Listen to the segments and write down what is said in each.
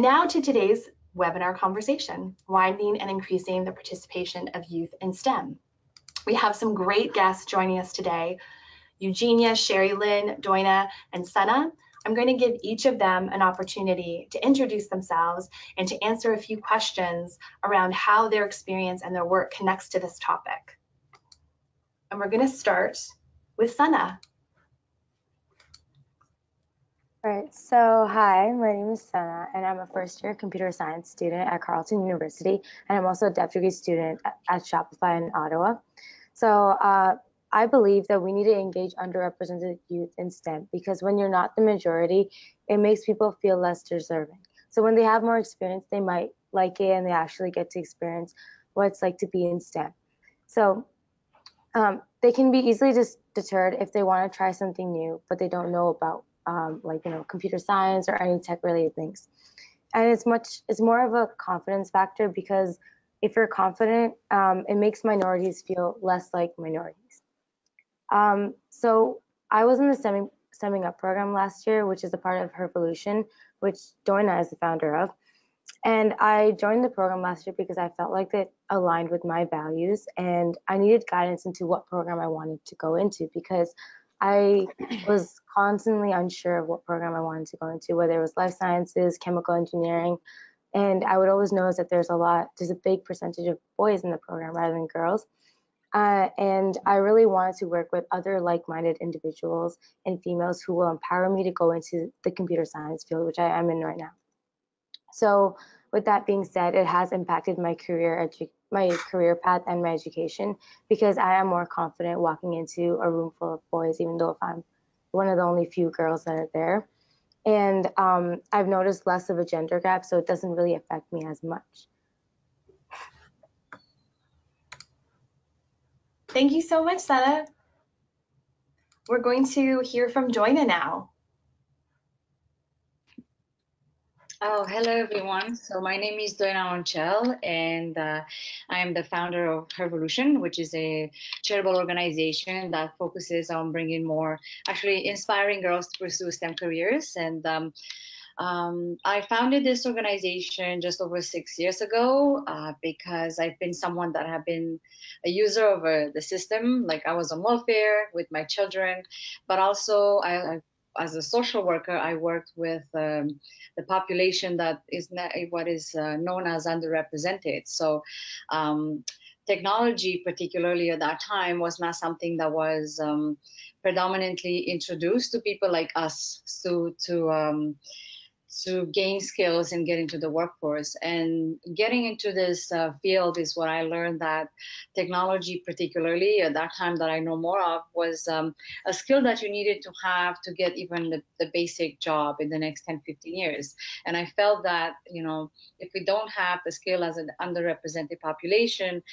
Now to today's webinar conversation, widening and increasing the participation of youth in STEM. We have some great guests joining us today, Eugenia, Sheri, Lynn, Doina, and Sanaa. I'm going to give each of them an opportunity to introduce themselves and to answer a few questions around how their experience and their work connects to this topic. And we're going to start with Sanaa. All right, so hi, my name is Sanaa, and I'm a first-year computer science student at Carleton University, and I'm also a deputy student at Shopify in Ottawa. So I believe that we need to engage underrepresented youth in STEM because when you're not the majority, it makes people feel less deserving. So when they have more experience, they might like it and they actually get to experience what it's like to be in STEM. So they can be easily deterred if they want to try something new, but they don't know about computer science or any tech related things. And it's more of a confidence factor because if you're confident, it makes minorities feel less like minorities. So I was in the Stemming Up program last year, which is a part of VOLUTION, which Doina is the founder of. And I joined the program last year because I felt like it aligned with my values and I needed guidance into what program I wanted to go into because I was constantly unsure of what program I wanted to go into, whether it was life sciences, chemical engineering, and I would always notice that there's a big percentage of boys in the program rather than girls. And I really wanted to work with other like-minded individuals and females who will empower me to go into the computer science field, which I am in right now. So with that being said, it has impacted my career path and my education because I am more confident walking into a room full of boys, even though if I'm one of the only few girls that are there. And I've noticed less of a gender gap, so it doesn't really affect me as much. Thank you so much, Sanaa. We're going to hear from Doina now. Oh, hello everyone. So my name is Doina Oncel, and I am the founder of VOLUTION, which is a charitable organization that focuses on bringing more, actually inspiring girls to pursue STEM careers. And I founded this organization just over 6 years ago because I've been someone that have been a user of the system. Like I was on welfare with my children, but also as a social worker, I worked with the population that is what is known as underrepresented. So technology, particularly at that time, was not something that was predominantly introduced to people like us to gain skills and get into the workforce. And getting into this field is what I learned that technology, particularly at that time that I know more of, was a skill that you needed to have to get even the basic job in the next 10, 15 years. And I felt that, if we don't have the skill as an underrepresented population,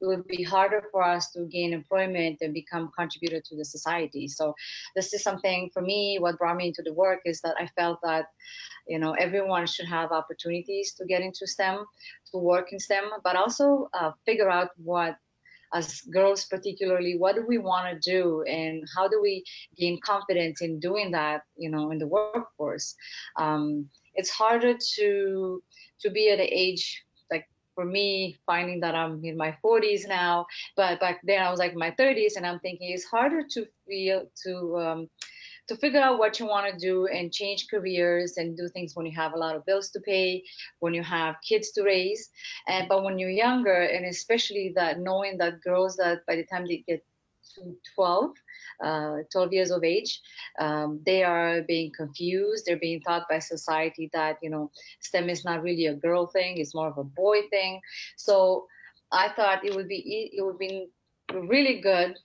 it would be harder for us to gain employment and become contributor to the society. So this is something for me, what brought me into the work is that I felt that everyone should have opportunities to get into STEM, to work in STEM, but also figure out what, as girls particularly, what do we want to do and how do we gain confidence in doing that, in the workforce. It's harder to be at an age, like for me, finding that I'm in my 40s now, but back then I was like in my 30s, and I'm thinking it's harder to figure out what you want to do and change careers and do things when you have a lot of bills to pay, when you have kids to raise. But when you're younger, and especially that knowing that girls that by the time they get to 12 years of age, they are being confused. They're being taught by society that, STEM is not really a girl thing, it's more of a boy thing. So I thought it would be really good.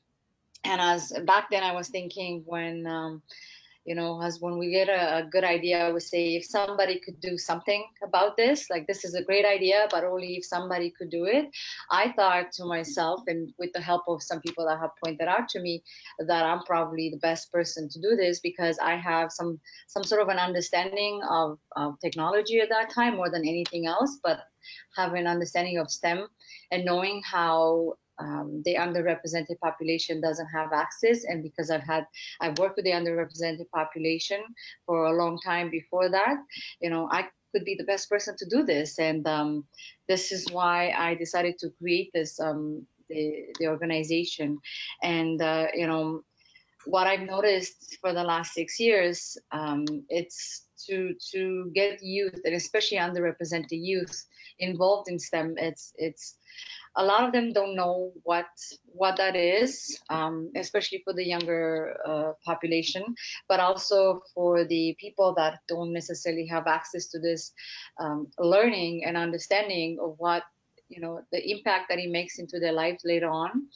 And as back then I was thinking when, as when we get a good idea, I would say if somebody could do something about this, like this is a great idea, but only if somebody could do it. I thought to myself, and with the help of some people that have pointed out to me, that I'm probably the best person to do this because I have some sort of an understanding of technology at that time more than anything else, but have an understanding of STEM and knowing how the underrepresented population doesn't have access. And because I've worked with the underrepresented population for a long time before that, I could be the best person to do this. And this is why I decided to create this the organization. And you know, what I've noticed for the last 6 years, it's to get youth, and especially underrepresented youth, involved in STEM. It's a lot of them don't know what that is, especially for the younger population, but also for the people that don't necessarily have access to this learning and understanding of what, you know, the impact that it makes into their lives later on.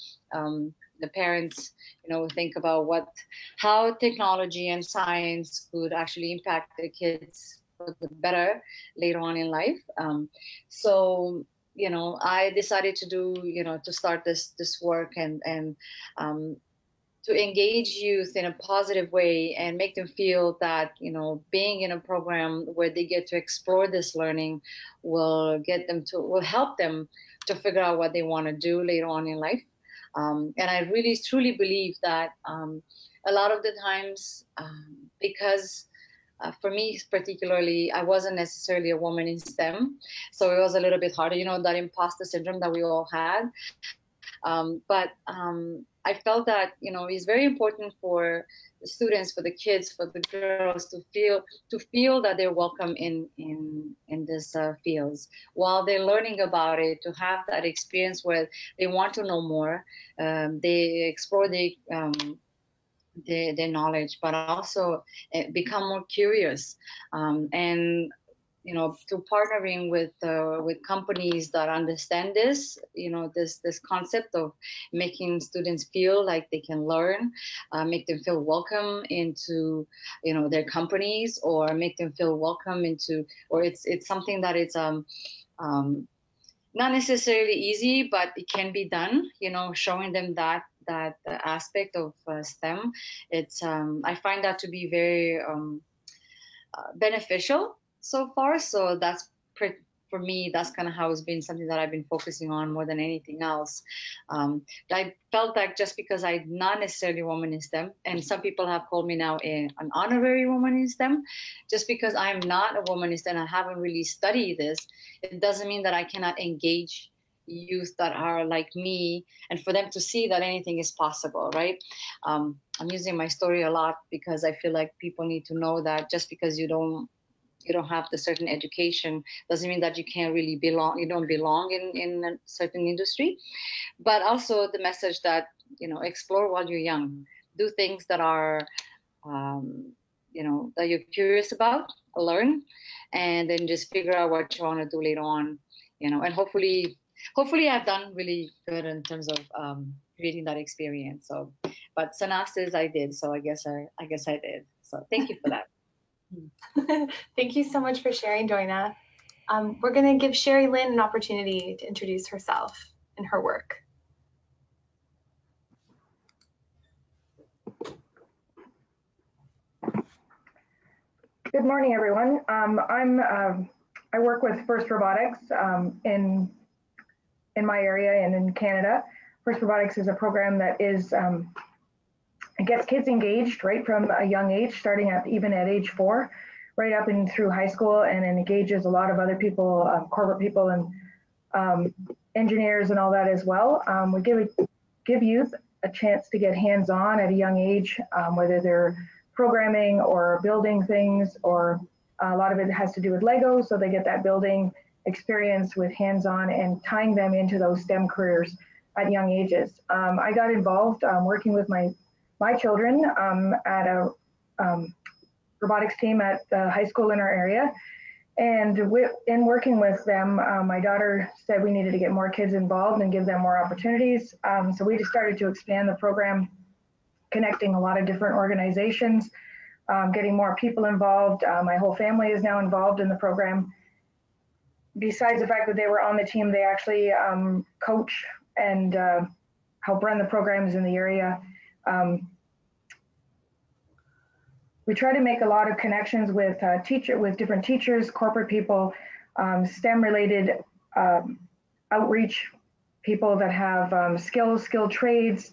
The parents, you know, think about how technology and science could actually impact the kids for the better later on in life. So, you know, I decided to start this work and to engage youth in a positive way and make them feel that, you know, being in a program where they get to explore this learning will help them to figure out what they want to do later on in life. And I really truly believe that a lot of the times, because for me particularly, I wasn't necessarily a woman in STEM, so it was a little bit harder, you know, that imposter syndrome that we all had. But I felt that, you know, it's very important for the students, for the kids, for the girls to feel that they're welcome in these fields while they're learning about it, to have that experience where they want to know more, they explore their knowledge, but also become more curious, and you know, to partnering with companies that understand this, you know, this concept of making students feel like they can learn, make them feel welcome into, you know, their companies, or make them feel welcome into, or it's something that it's not necessarily easy, but it can be done, you know, showing them that aspect of STEM. It's I find that to be very beneficial so far. So that's for me, that's kind of how it's been something that I've been focusing on more than anything else. I felt like just because I'm not necessarily a woman in STEM, and some people have called me now an honorary woman in STEM, just because I'm not a woman in STEM, I haven't really studied this, it doesn't mean that I cannot engage youth that are like me, and for them to see that anything is possible, right? I'm using my story a lot because I feel like people need to know that just because you don't have the certain education doesn't mean that you can't really belong, you don't belong in a certain industry. But also the message that, you know, explore while you're young, do things that are you know, that you're curious about, learn, and then just figure out what you want to do later on, you know. And hopefully I've done really good in terms of creating that experience. So, but Sanaa says I did, so I guess I did. So thank you for that. Thank you so much for sharing, Doina. We're going to give Sheri Lynn an opportunity to introduce herself and her work. Good morning, everyone. I work with First Robotics in my area and in Canada. First Robotics is a program that is it gets kids engaged right from a young age, starting even at age 4, right up and through high school, and it engages a lot of other people, corporate people and engineers and all that as well. We give youth a chance to get hands-on at a young age, whether they're programming or building things, or a lot of it has to do with Lego, so they get that building experience with hands-on and tying them into those STEM careers at young ages. I got involved working with my children at a robotics team at the high school in our area. And in working with them, my daughter said we needed to get more kids involved and give them more opportunities. So we just started to expand the program, connecting a lot of different organizations, getting more people involved. My whole family is now involved in the program. Besides the fact that they were on the team, they actually coach and help run the programs in the area. We try to make a lot of connections with different teachers, corporate people, STEM-related outreach, people that have skilled trades,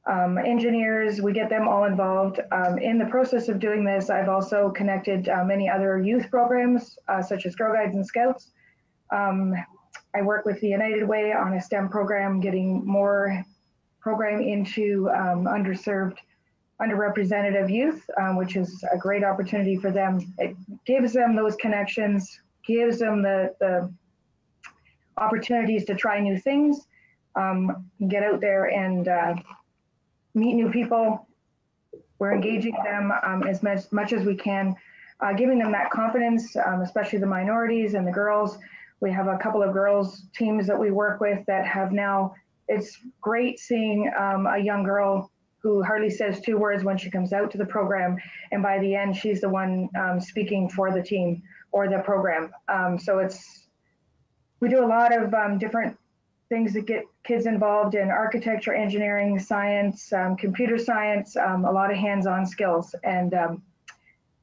engineers, we get them all involved. In the process of doing this, I've also connected many other youth programs, such as Girl Guides and Scouts. I work with the United Way on a STEM program, getting more program into underserved, underrepresented youth, which is a great opportunity for them. It gives them those connections, gives them the opportunities to try new things, get out there and meet new people. We're engaging them as much as we can, giving them that confidence, especially the minorities and the girls. We have a couple of girls teams that we work with that have now, it's great seeing a young girl who hardly says 2 words when she comes out to the program, and by the end she's the one speaking for the team or the program. So we do a lot of different things that get kids involved in architecture, engineering, science, computer science, a lot of hands-on skills. And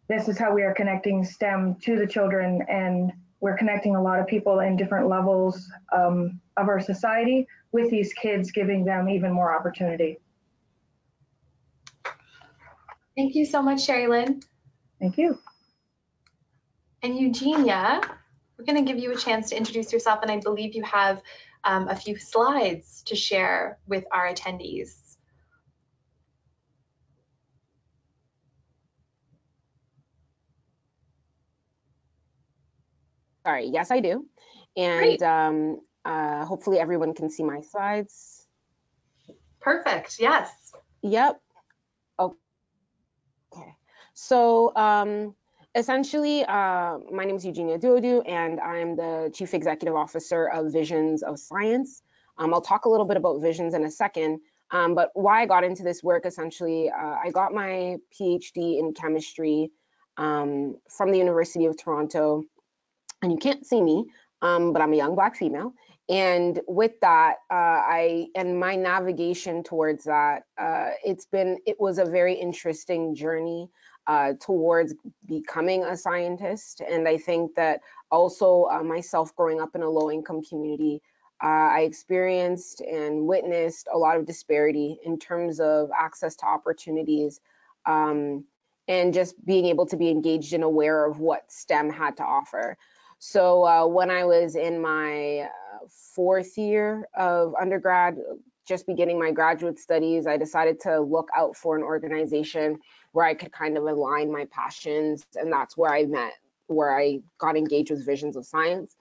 this is how we are connecting STEM to the children, and we're connecting a lot of people in different levels of our society with these kids, giving them even more opportunity. Thank you so much, Sheri Lynn. Thank you. And Eugenia, we're going to give you a chance to introduce yourself, and I believe you have a few slides to share with our attendees. Sorry, yes, I do. And hopefully everyone can see my slides. Perfect, yes. Yep. Okay. So essentially, my name is Eugenia Duodu, and I'm the Chief Executive Officer of Visions of Science. I'll talk a little bit about Visions in a second, but why I got into this work, essentially, I got my PhD in chemistry from the University of Toronto. And you can't see me, but I'm a young Black female. And with that, my navigation towards that, it was a very interesting journey towards becoming a scientist. And I think that also myself growing up in a low-income community, I experienced and witnessed a lot of disparity in terms of access to opportunities, and just being able to be engaged and aware of what STEM had to offer. So when I was in my 4th year of undergrad, just beginning my graduate studies, I decided to look out for an organization where I could kind of align my passions, and that's where I got engaged with Visions of Science.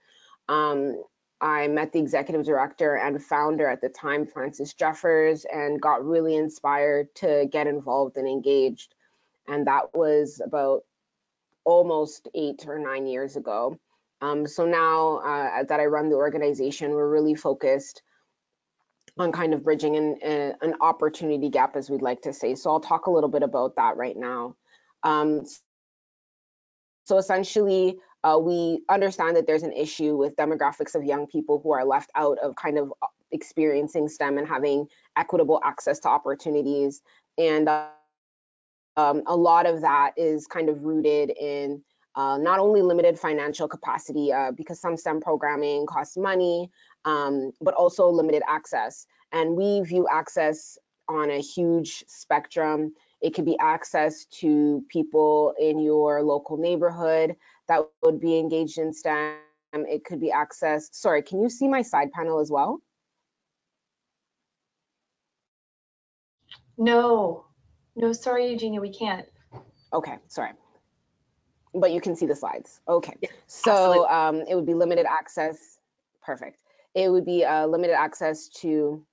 I met the executive director and founder at the time, Francis Jeffers, and got really inspired to get involved and engaged. And that was about almost 8 or 9 years ago. So now that I run the organization, we're really focused on kind of bridging an opportunity gap, as we'd like to say. So I'll talk a little bit about that right now. So essentially, we understand that there's an issue with demographics of young people who are left out of kind of experiencing STEM and having equitable access to opportunities. And a lot of that is kind of rooted in not only limited financial capacity, because some STEM programming costs money, but also limited access. And we view access on a huge spectrum. It could be access to people in your local neighborhood that would be engaged in STEM. It could be access, sorry, can you see my side panel as well? No, sorry, Eugenia, we can't. Okay, sorry. But you can see the slides. Okay, yeah, so it would be limited access. Perfect. It would be limited access to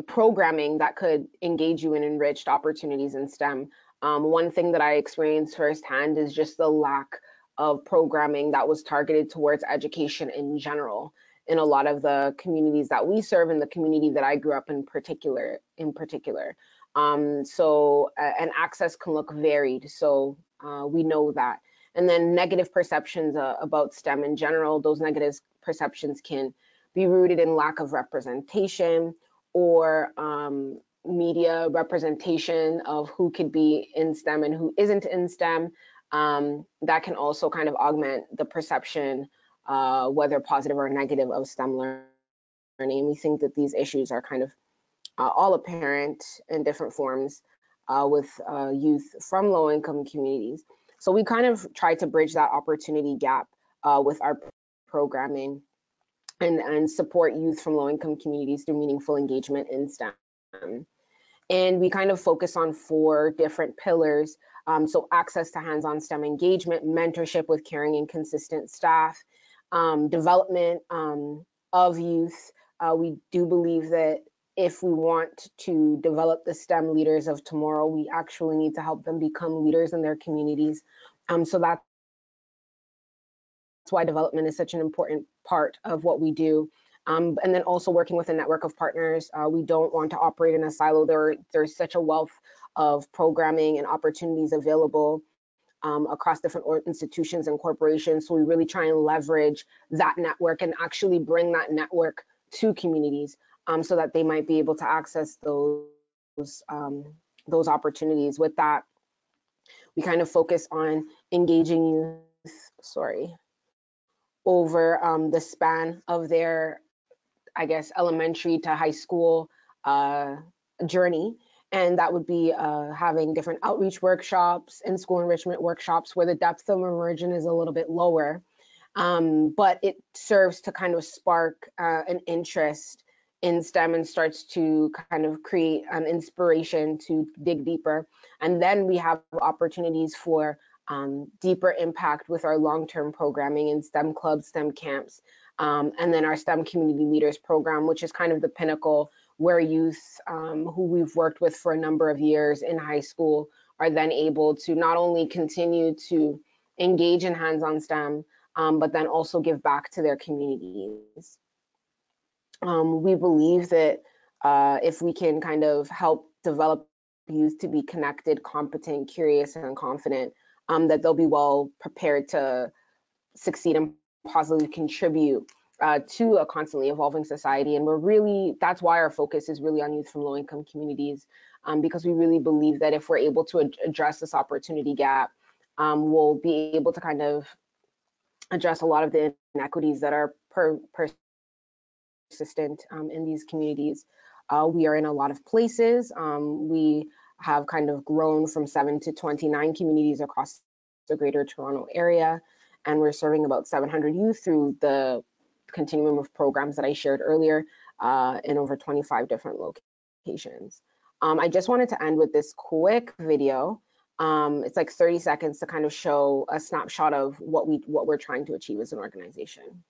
programming that could engage you in enriched opportunities in STEM. One thing that I experienced firsthand is just the lack of programming that was targeted towards education in general in a lot of the communities that we serve, in the community that I grew up in particular. And access can look varied, so we know that. And then negative perceptions about STEM in general, those negative perceptions can be rooted in lack of representation or media representation of who could be in STEM and who isn't in STEM. That can also kind of augment the perception, whether positive or negative, of STEM learning. We think that these issues are kind of all apparent in different forms with youth from low-income communities. So we kind of try to bridge that opportunity gap with our programming and support youth from low-income communities through meaningful engagement in STEM. And we kind of focus on 4 different pillars. So access to hands-on STEM engagement, mentorship with caring and consistent staff, development of youth. We do believe that if we want to develop the STEM leaders of tomorrow, we actually need to help them become leaders in their communities. So that's why development is such an important part of what we do. And then also working with a network of partners. We don't want to operate in a silo. There's such a wealth of programming and opportunities available across different institutions and corporations. So we really try and leverage that network and actually bring that network to communities so that they might be able to access those opportunities. With that, we kind of focus on engaging youth, over the span of their, I guess, elementary to high school journey. And that would be having different outreach workshops and school enrichment workshops where the depth of immersion is a little bit lower. But it serves to kind of spark an interest in STEM and starts to kind of create an inspiration to dig deeper. And then we have opportunities for deeper impact with our long-term programming in STEM clubs, STEM camps, and then our STEM community leaders program, which is kind of the pinnacle where youth who we've worked with for a number of years in high school are then able to not only continue to engage in hands-on STEM, but then also give back to their communities. We believe that if we can kind of help develop youth to be connected, competent, curious, and confident, that they'll be well prepared to succeed and positively contribute to a constantly evolving society. And that's why our focus is really on youth from low-income communities, because we really believe that if we're able to address this opportunity gap, we'll be able to kind of address a lot of the inequities that are persistent in these communities. We are in a lot of places. We have kind of grown from 7 to 29 communities across the Greater Toronto area, and we're serving about 700 youth through the continuum of programs that I shared earlier in over 25 different locations. I just wanted to end with this quick video. It's like 30 seconds to kind of show a snapshot of what we're trying to achieve as an organization.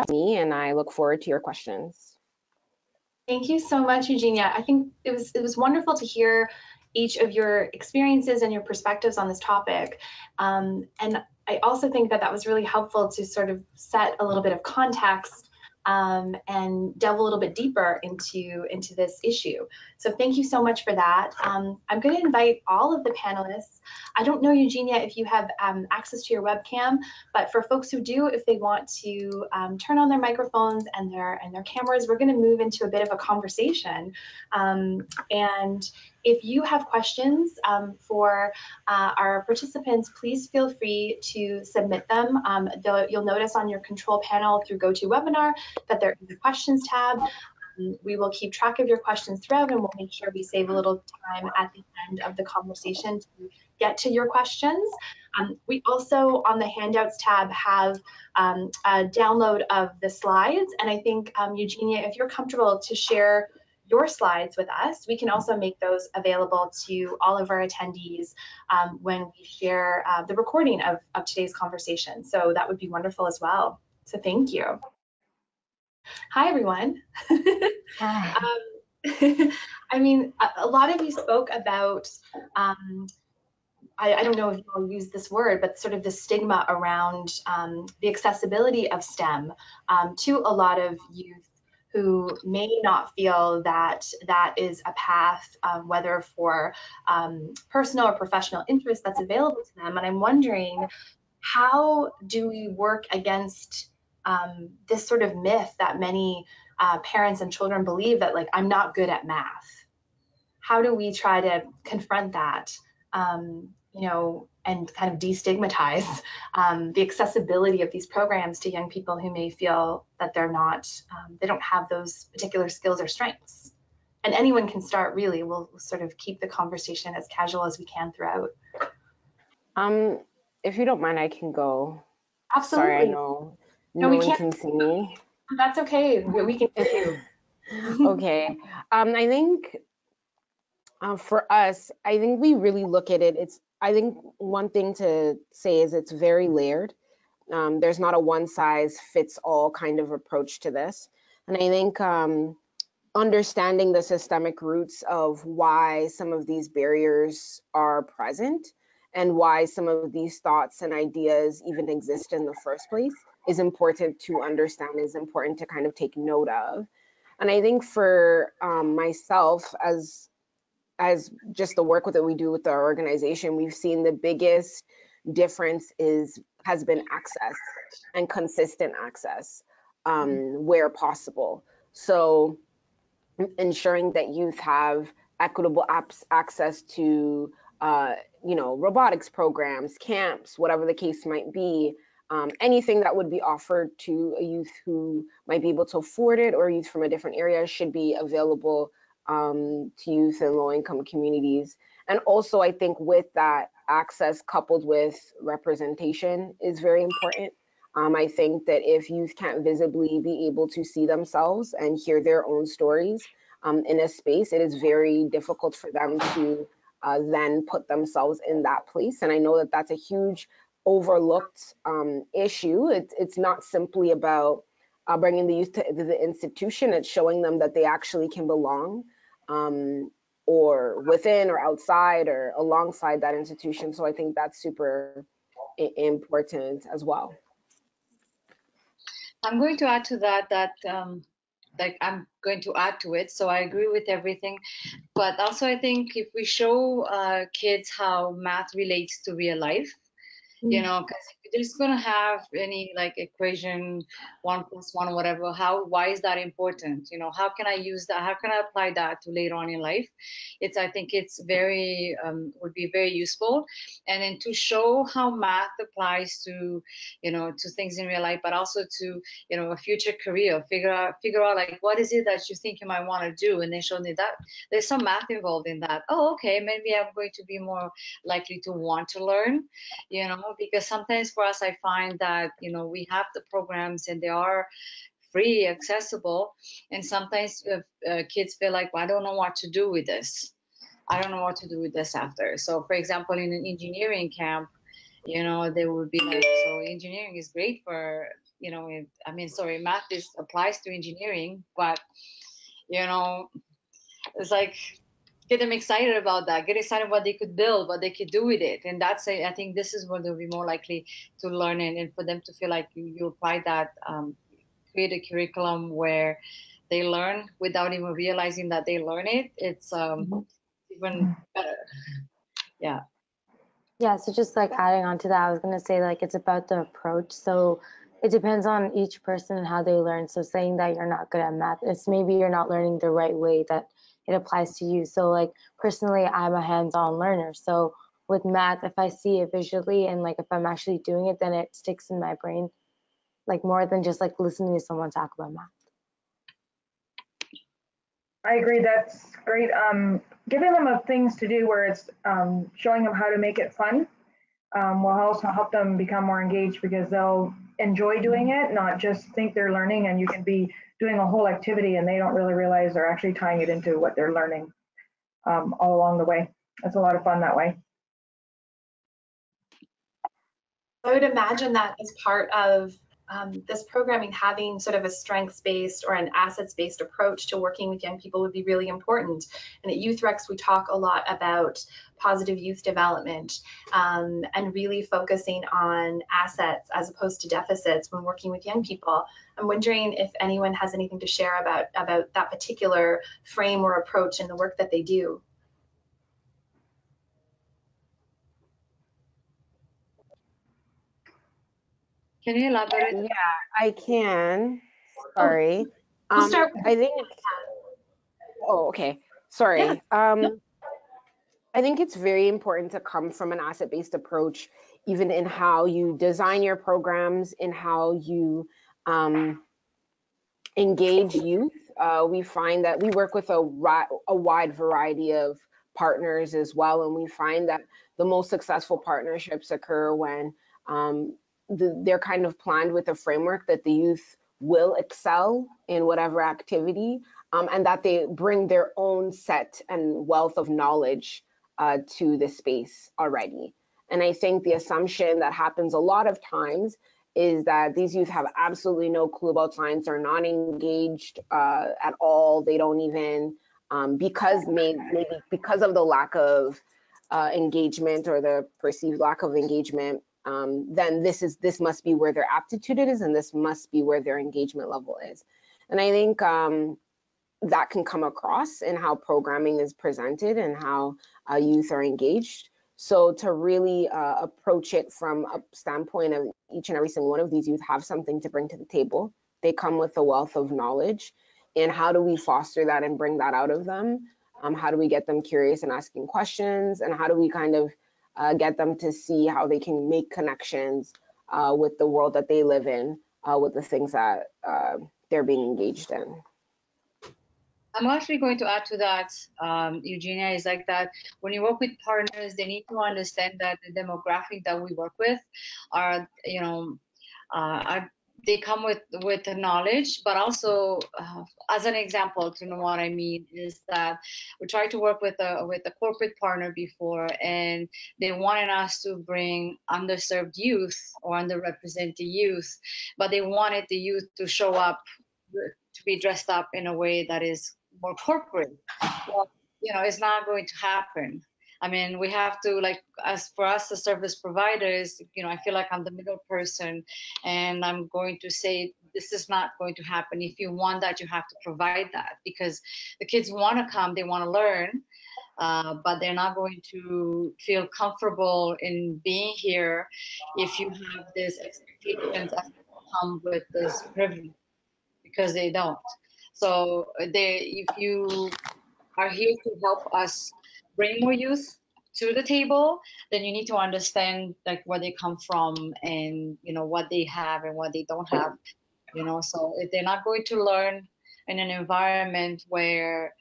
Me, and I look forward to your questions. Thank you so much, Eugenia. I think it was wonderful to hear each of your experiences and your perspectives on this topic. And I also think that was really helpful to sort of set a little bit of context and delve a little bit deeper into this issue. So thank you so much for that. I'm going to invite all of the panelists. I don't know, Eugenia, if you have access to your webcam, but for folks who do, if they want to turn on their microphones and their cameras, we're going to move into a bit of a conversation. And if you have questions for our participants, please feel free to submit them. You'll notice on your control panel through GoToWebinar that there is a questions tab. We will keep track of your questions throughout, and we'll make sure we save a little time at the end of the conversation to get to your questions. We also, on the handouts tab, have a download of the slides. And I think, Eugenia, if you're comfortable to share your slides with us, we can also make those available to all of our attendees when we share the recording of today's conversation. So that would be wonderful as well. So thank you. Hi, everyone. Hi. I mean, a lot of you spoke about, I don't know if you'll use this word, but sort of the stigma around the accessibility of STEM to a lot of youth who may not feel that that is a path, whether for personal or professional interest that's available to them. And I'm wondering, how do we work against this sort of myth that many parents and children believe that, like, I'm not good at math? How do we try to confront that, you know, and kind of destigmatize the accessibility of these programs to young people who may feel that they're not, they don't have those particular skills or strengths? And anyone can start, really. We'll sort of keep the conversation as casual as we can throughout. If you don't mind, I can go. Absolutely. Sorry, I know no one can see me. That's okay. We can hear you. Okay. I think for us, I think we really look at it. I think one thing to say is it's very layered. There's not a one size fits all kind of approach to this. And I think understanding the systemic roots of why some of these barriers are present and why some of these thoughts and ideas even exist in the first place is important to understand, is important to kind of take note of. And I think for myself, as just the work that we do with our organization, we've seen the biggest difference has been access and consistent access where possible. So ensuring that youth have equitable access to robotics programs, camps, whatever the case might be, anything that would be offered to a youth who might be able to afford it, or youth from a different area, should be available to youth in low-income communities. And also, I think with that, access coupled with representation is very important. I think that if youth can't visibly be able to see themselves and hear their own stories in a space, it is very difficult for them to then put themselves in that place. And I know that that's a huge overlooked issue. It's not simply about bringing the youth to the institution. It's showing them that they actually can belong, or within or outside or alongside that institution. So I think that's super important as well. I'm going to add to that I'm going to add to it. So I agree with everything. But also, I think if we show kids how math relates to real life, you know, because if they're just going to have any like equation 1 + 1 or whatever, why is that important? You know, how can I use that? How can I apply that to later on in life? I think it's very would be very useful. And then to show how math applies to, you know, to things in real life, but also to, you know, a future career. Figure out like, what is it that you think you might want to do, and then show me that there's some math involved in that. Oh, okay, maybe I'm going to be more likely to want to learn, you know, because sometimes for us, I find that, you know, we have the programs and they are free, accessible, and sometimes kids feel like, well, I don't know what to do with this. I don't know what to do with this after. So for example, in an engineering camp, you know, they would be like, so engineering is great for, you know, math applies to engineering, but, you know, it's like, get them excited about that, get excited what they could build, what they could do with it. And that's, I think this is where they'll be more likely to learn it, and for them to feel like you apply that, create a curriculum where they learn without even realizing that they learn it. It's even better. Yeah. Yeah, so just like adding on to that, I was going to say, like, it's about the approach. So it depends on each person and how they learn. So saying that you're not good at math, it's maybe you're not learning the right way that it applies to you. So like personally, I'm a hands-on learner. So with math, if I see it visually and like if I'm actually doing it, then it sticks in my brain, like more than just like listening to someone talk about math. I agree, that's great. Giving them things to do where it's showing them how to make it fun will also help them become more engaged, because they'll enjoy doing it, not just think they're learning, and you can be doing a whole activity and they don't really realize they're actually tying it into what they're learning all along the way. It's a lot of fun that way. I would imagine that as part of this programming having sort of a strengths-based or an assets-based approach to working with young people would be really important. And at YouthREX, we talk a lot about positive youth development and really focusing on assets as opposed to deficits when working with young people. I'm wondering if anyone has anything to share about that particular frame or approach in the work that they do. Can you elaborate? Yeah, I can. Sorry. We'll start with I think. Oh, okay. Sorry. Yeah. I think it's very important to come from an asset-based approach, even in how you design your programs, in how you engage youth. We find that we work with a wide variety of partners as well, and we find that the most successful partnerships occur when they're kind of planned with a framework that the youth will excel in whatever activity, and that they bring their own set and wealth of knowledge to the space already. And I think the assumption that happens a lot of times is that these youth have absolutely no clue about science, are not engaged at all. They don't even, maybe because of the lack of engagement or the perceived lack of engagement, then this must be where their aptitude is, and this must be where their engagement level is. And I think that can come across in how programming is presented and how youth are engaged. So to really approach it from a standpoint of each and every single one of these youth have something to bring to the table. They come with a wealth of knowledge, and how do we foster that and bring that out of them? How do we get them curious and asking questions? And how do we kind of get them to see how they can make connections with the world that they live in, with the things that they're being engaged in? I'm actually going to add to that, Eugenia, is like that when you work with partners, they need to understand that the demographic that we work with are, they come with the knowledge, but also, as an example, to know what I mean, is that we tried to work with a corporate partner before, and they wanted us to bring underserved youth or underrepresented youth, but they wanted the youth to show up, to be dressed up in a way that is more corporate. Well, it's not going to happen. I mean, we have to, like, as for us as service providers, I feel like I'm the middle person, and I'm going to say, this is not going to happen. If you want that, you have to provide that, because the kids want to come, they want to learn, but they're not going to feel comfortable in being here if you have these expectations that come with this privilege, because they don't. So if you are here to help us bring more youth to the table, then you need to understand like where they come from and what they have and what they don't have. So if they're not going to learn in an environment where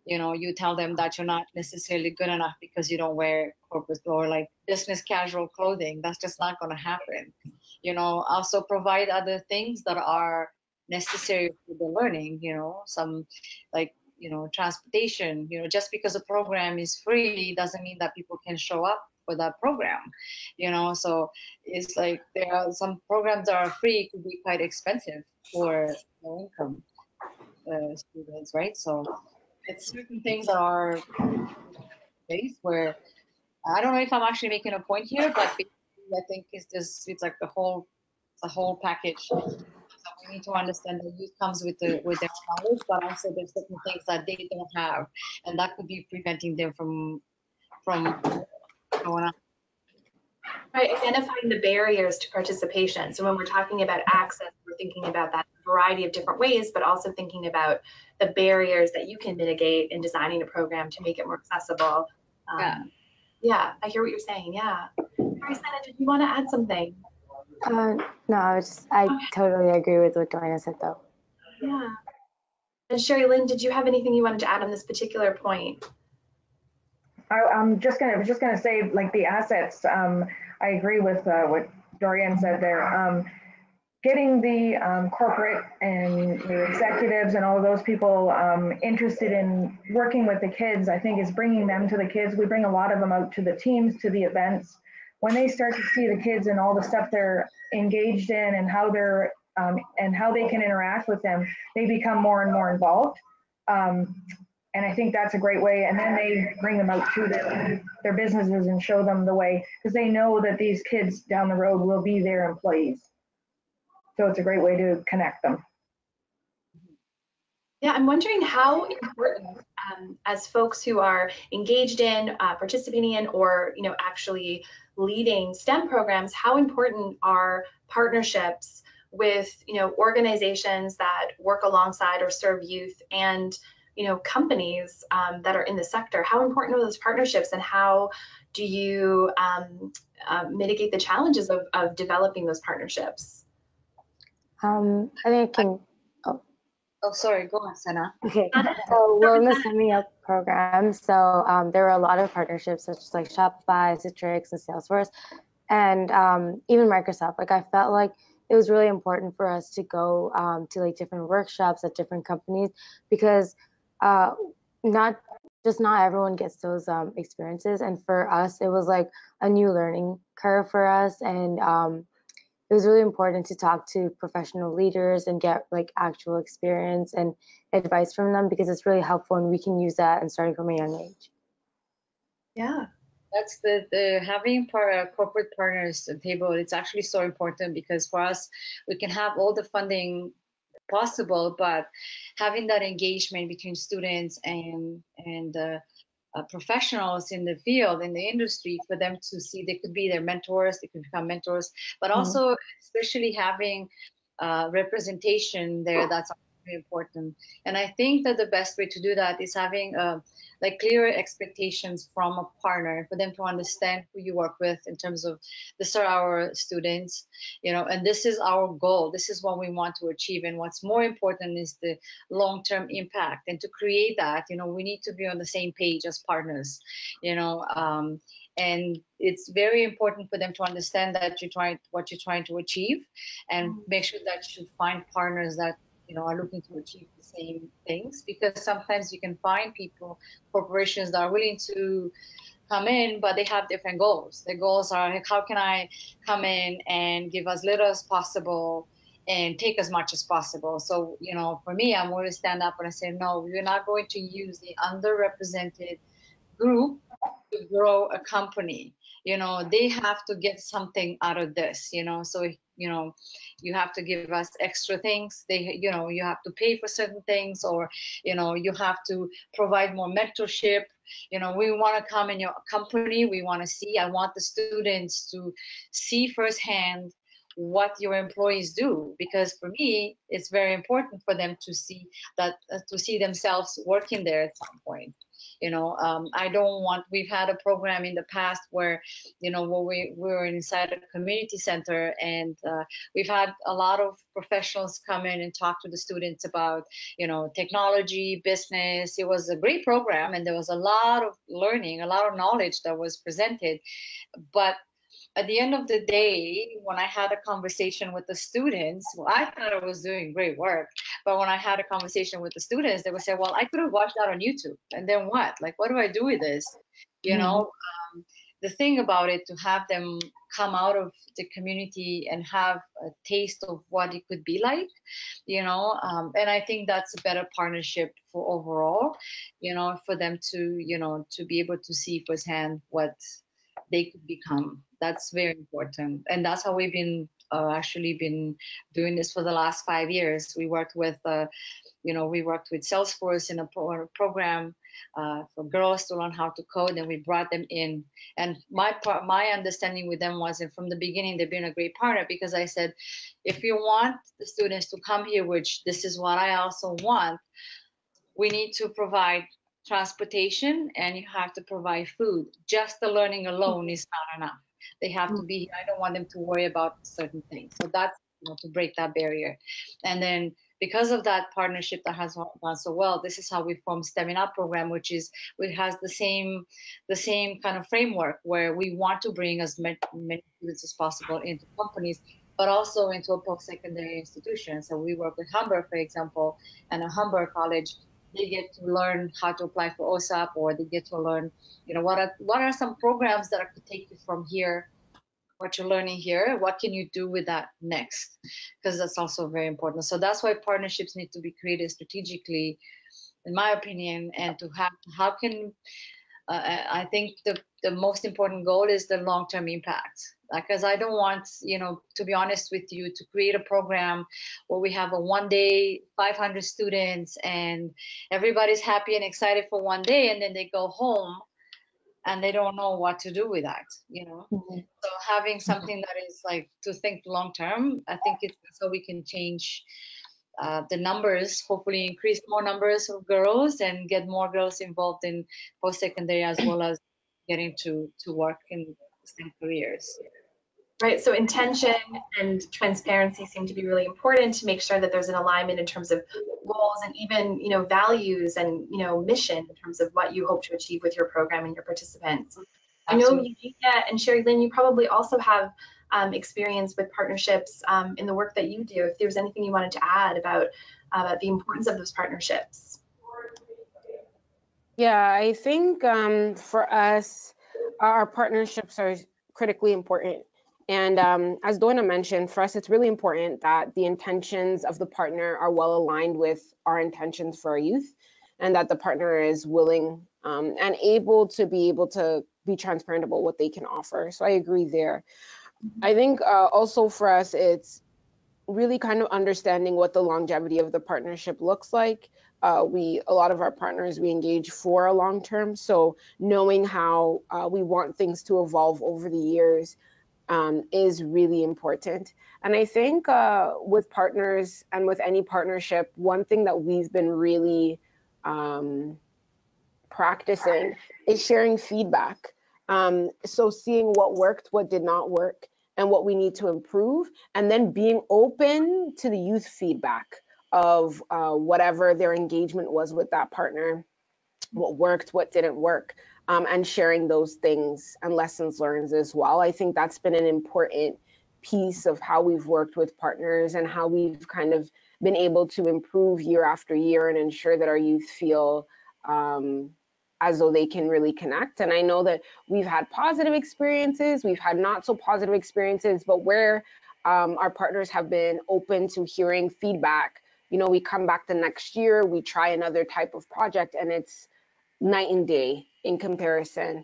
you tell them that you're not necessarily good enough because you don't wear corporate or like business casual clothing, that's just not going to happen. Also provide other things that are necessary for the learning, some like transportation. Just because a program is free doesn't mean that people can show up for that program. So it's like there are some programs that are free could be quite expensive for low income students, right? So it's certain things that are place where I don't know if I'm actually making a point here, but I think it's like the whole package. So we need to understand that youth comes with their knowledge, but also there's certain things that they don't have, and that could be preventing them from going on. Right, identifying the barriers to participation. So when we're talking about access, we're thinking about that variety of different ways, but also thinking about the barriers that you can mitigate in designing a program to make it more accessible. Yeah, I hear what you're saying. Yeah. Sanaa, did you want to add something? No, I totally agree with what Doina said, though. Yeah. And Sheri, Lynn, did you have anything you wanted to add on this particular point? I'm just gonna say, like, the assets. I agree with what Dorian said there. Getting the corporate and the executives and all of those people interested in working with the kids, I think, is bringing them to the kids. We bring a lot of them out to the teams, to the events. when they start to see the kids and all the stuff they're engaged in and how they're and how they can interact with them, they become more and more involved. And I think that's a great way. And then they bring them out to their businesses and show them the way, because they know that these kids down the road will be their employees. So it's a great way to connect them. Yeah, I'm wondering how important, as folks who are engaged in, participating in, or actually leading STEM programs, how important are partnerships with organizations that work alongside or serve youth and companies that are in the sector? How important are those partnerships, and how do you mitigate the challenges of developing those partnerships? I think I can. Oh, sorry, go on, Sanaa. Okay, so we're in the Summing Up program. So there are a lot of partnerships such as like Shopify, YouthREX, and Salesforce, and even Microsoft. Like I felt like it was really important for us to go to like different workshops at different companies, because not everyone gets those experiences. And for us, it was like a new learning curve for us, and it was really important to talk to professional leaders and get like actual experience and advice from them, because it's really helpful and we can use that and starting from a young age. Yeah. That's the having corporate partners at the table. It's actually so important, because for us, we can have all the funding possible, but having that engagement between students and professionals in the field, in the industry, for them to see they could be their mentors, they could become mentors, but also especially having representation there, that's very important. And I think that the best way to do that is having like clearer expectations from a partner, for them to understand who you work with in terms of this are our students, and this is our goal, this is what we want to achieve, and what's more important is the long-term impact. And to create that, we need to be on the same page as partners, and it's very important for them to understand that what you're trying to achieve, and make sure that you find partners that are looking to achieve the same things, because sometimes you can find corporations that are willing to come in, but they have different goals. Their goals are, how can I come in and give as little as possible and take as much as possible? So, for me, I'm going to stand up and I say, no, we're not going to use the underrepresented group to grow a company. They have to get something out of this, so you have to give us extra things. You have to pay for certain things, or you have to provide more mentorship. We want to come in your company, we want to see, I want the students to see firsthand what your employees do, because for me it's very important for them to see that, to see themselves working there at some point. I don't want, we've had a program in the past where, where we were inside a community center, and we've had a lot of professionals come in and talk to the students about, technology, business. It was a great program, and there was a lot of learning, a lot of knowledge that was presented. But at the end of the day, when I had a conversation with the students, well, I thought I was doing great work. But when I had a conversation with the students, they would say, well, I could have watched that on YouTube. And then what? Like, what do I do with this? The thing about it, to have them come out of the community and have a taste of what it could be like, and I think that's a better partnership for overall, for them to, to be able to see firsthand what they could become. That's very important, and that's how we've been actually been doing this for the last 5 years. We worked with Salesforce in a program for girls to learn how to code, and we brought them in. And my understanding with them was, and from the beginning, they've been a great partner, because I said, if you want the students to come here, which this is what I also want, we need to provide transportation, and you have to provide food. Just the learning alone is not enough. They have to be here. I don't want them to worry about certain things. So that's, to break that barrier. And then because of that partnership that has gone so well, this is how we formed Stemming Up program, which has the same kind of framework, where we want to bring as many students as possible into companies, but also into a post-secondary institution. So we work with Hamburg, for example, and a Hamburg college. They get to learn how to apply for OSAP, or they get to learn, what are some programs that I could take you from here what you're learning here, what can you do with that next? Because that's also very important. So that's why partnerships need to be created strategically, in my opinion, and to have how can I think the most important goal is the long-term impact. Because I don't want, to be honest with you, to create a program where we have a one day 500 students and everybody's happy and excited for one day, and then they go home and they don't know what to do with that. So having something that is like to think long term, I think it's so we can change the numbers, hopefully increase more numbers of girls and get more girls involved in post-secondary as well as getting to work in STEM careers. Right, so intention and transparency seem to be really important to make sure that there's an alignment in terms of goals and even, values and, mission in terms of what you hope to achieve with your program and your participants. Absolutely. I know Eugenia and Sheri Lynn, you probably also have experience with partnerships in the work that you do. If there's anything you wanted to add about the importance of those partnerships. Yeah, I think for us, our partnerships are critically important. And as Doina mentioned, for us, it's really important that the intentions of the partner are well aligned with our intentions for our youth, and that the partner is willing and able to be transparent about what they can offer. So I agree there. I think also for us, it's really kind of understanding what the longevity of the partnership looks like. A lot of our partners, we engage for a long term. So knowing how we want things to evolve over the years is really important. And I think with partners and with any partnership, one thing that we've been really practicing is sharing feedback. So seeing what worked, what did not work, and what we need to improve, and then being open to the youth feedback of whatever their engagement was with that partner, what worked, what didn't work, and sharing those things and lessons learned as well. I think that's been an important piece of how we've worked with partners and how we've kind of been able to improve year after year and ensure that our youth feel as though they can really connect. And I know that we've had positive experiences, we've had not so positive experiences, but where our partners have been open to hearing feedback, we come back the next year, we try another type of project, and it's night and day in comparison.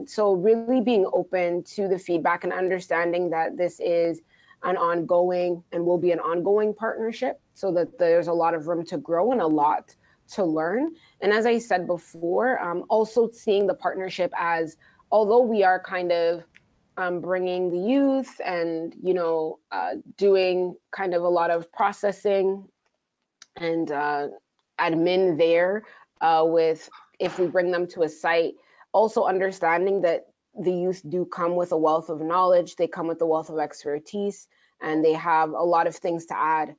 So really being open to the feedback and understanding that this is an ongoing and will be an ongoing partnership, so that there's a lot of room to grow and a lot to learn. And as I said before, also seeing the partnership as, although we are kind of bringing the youth and, doing kind of a lot of processing and admin there with, if we bring them to a site, also understanding that the youth do come with a wealth of knowledge, they come with a wealth of expertise, and they have a lot of things to add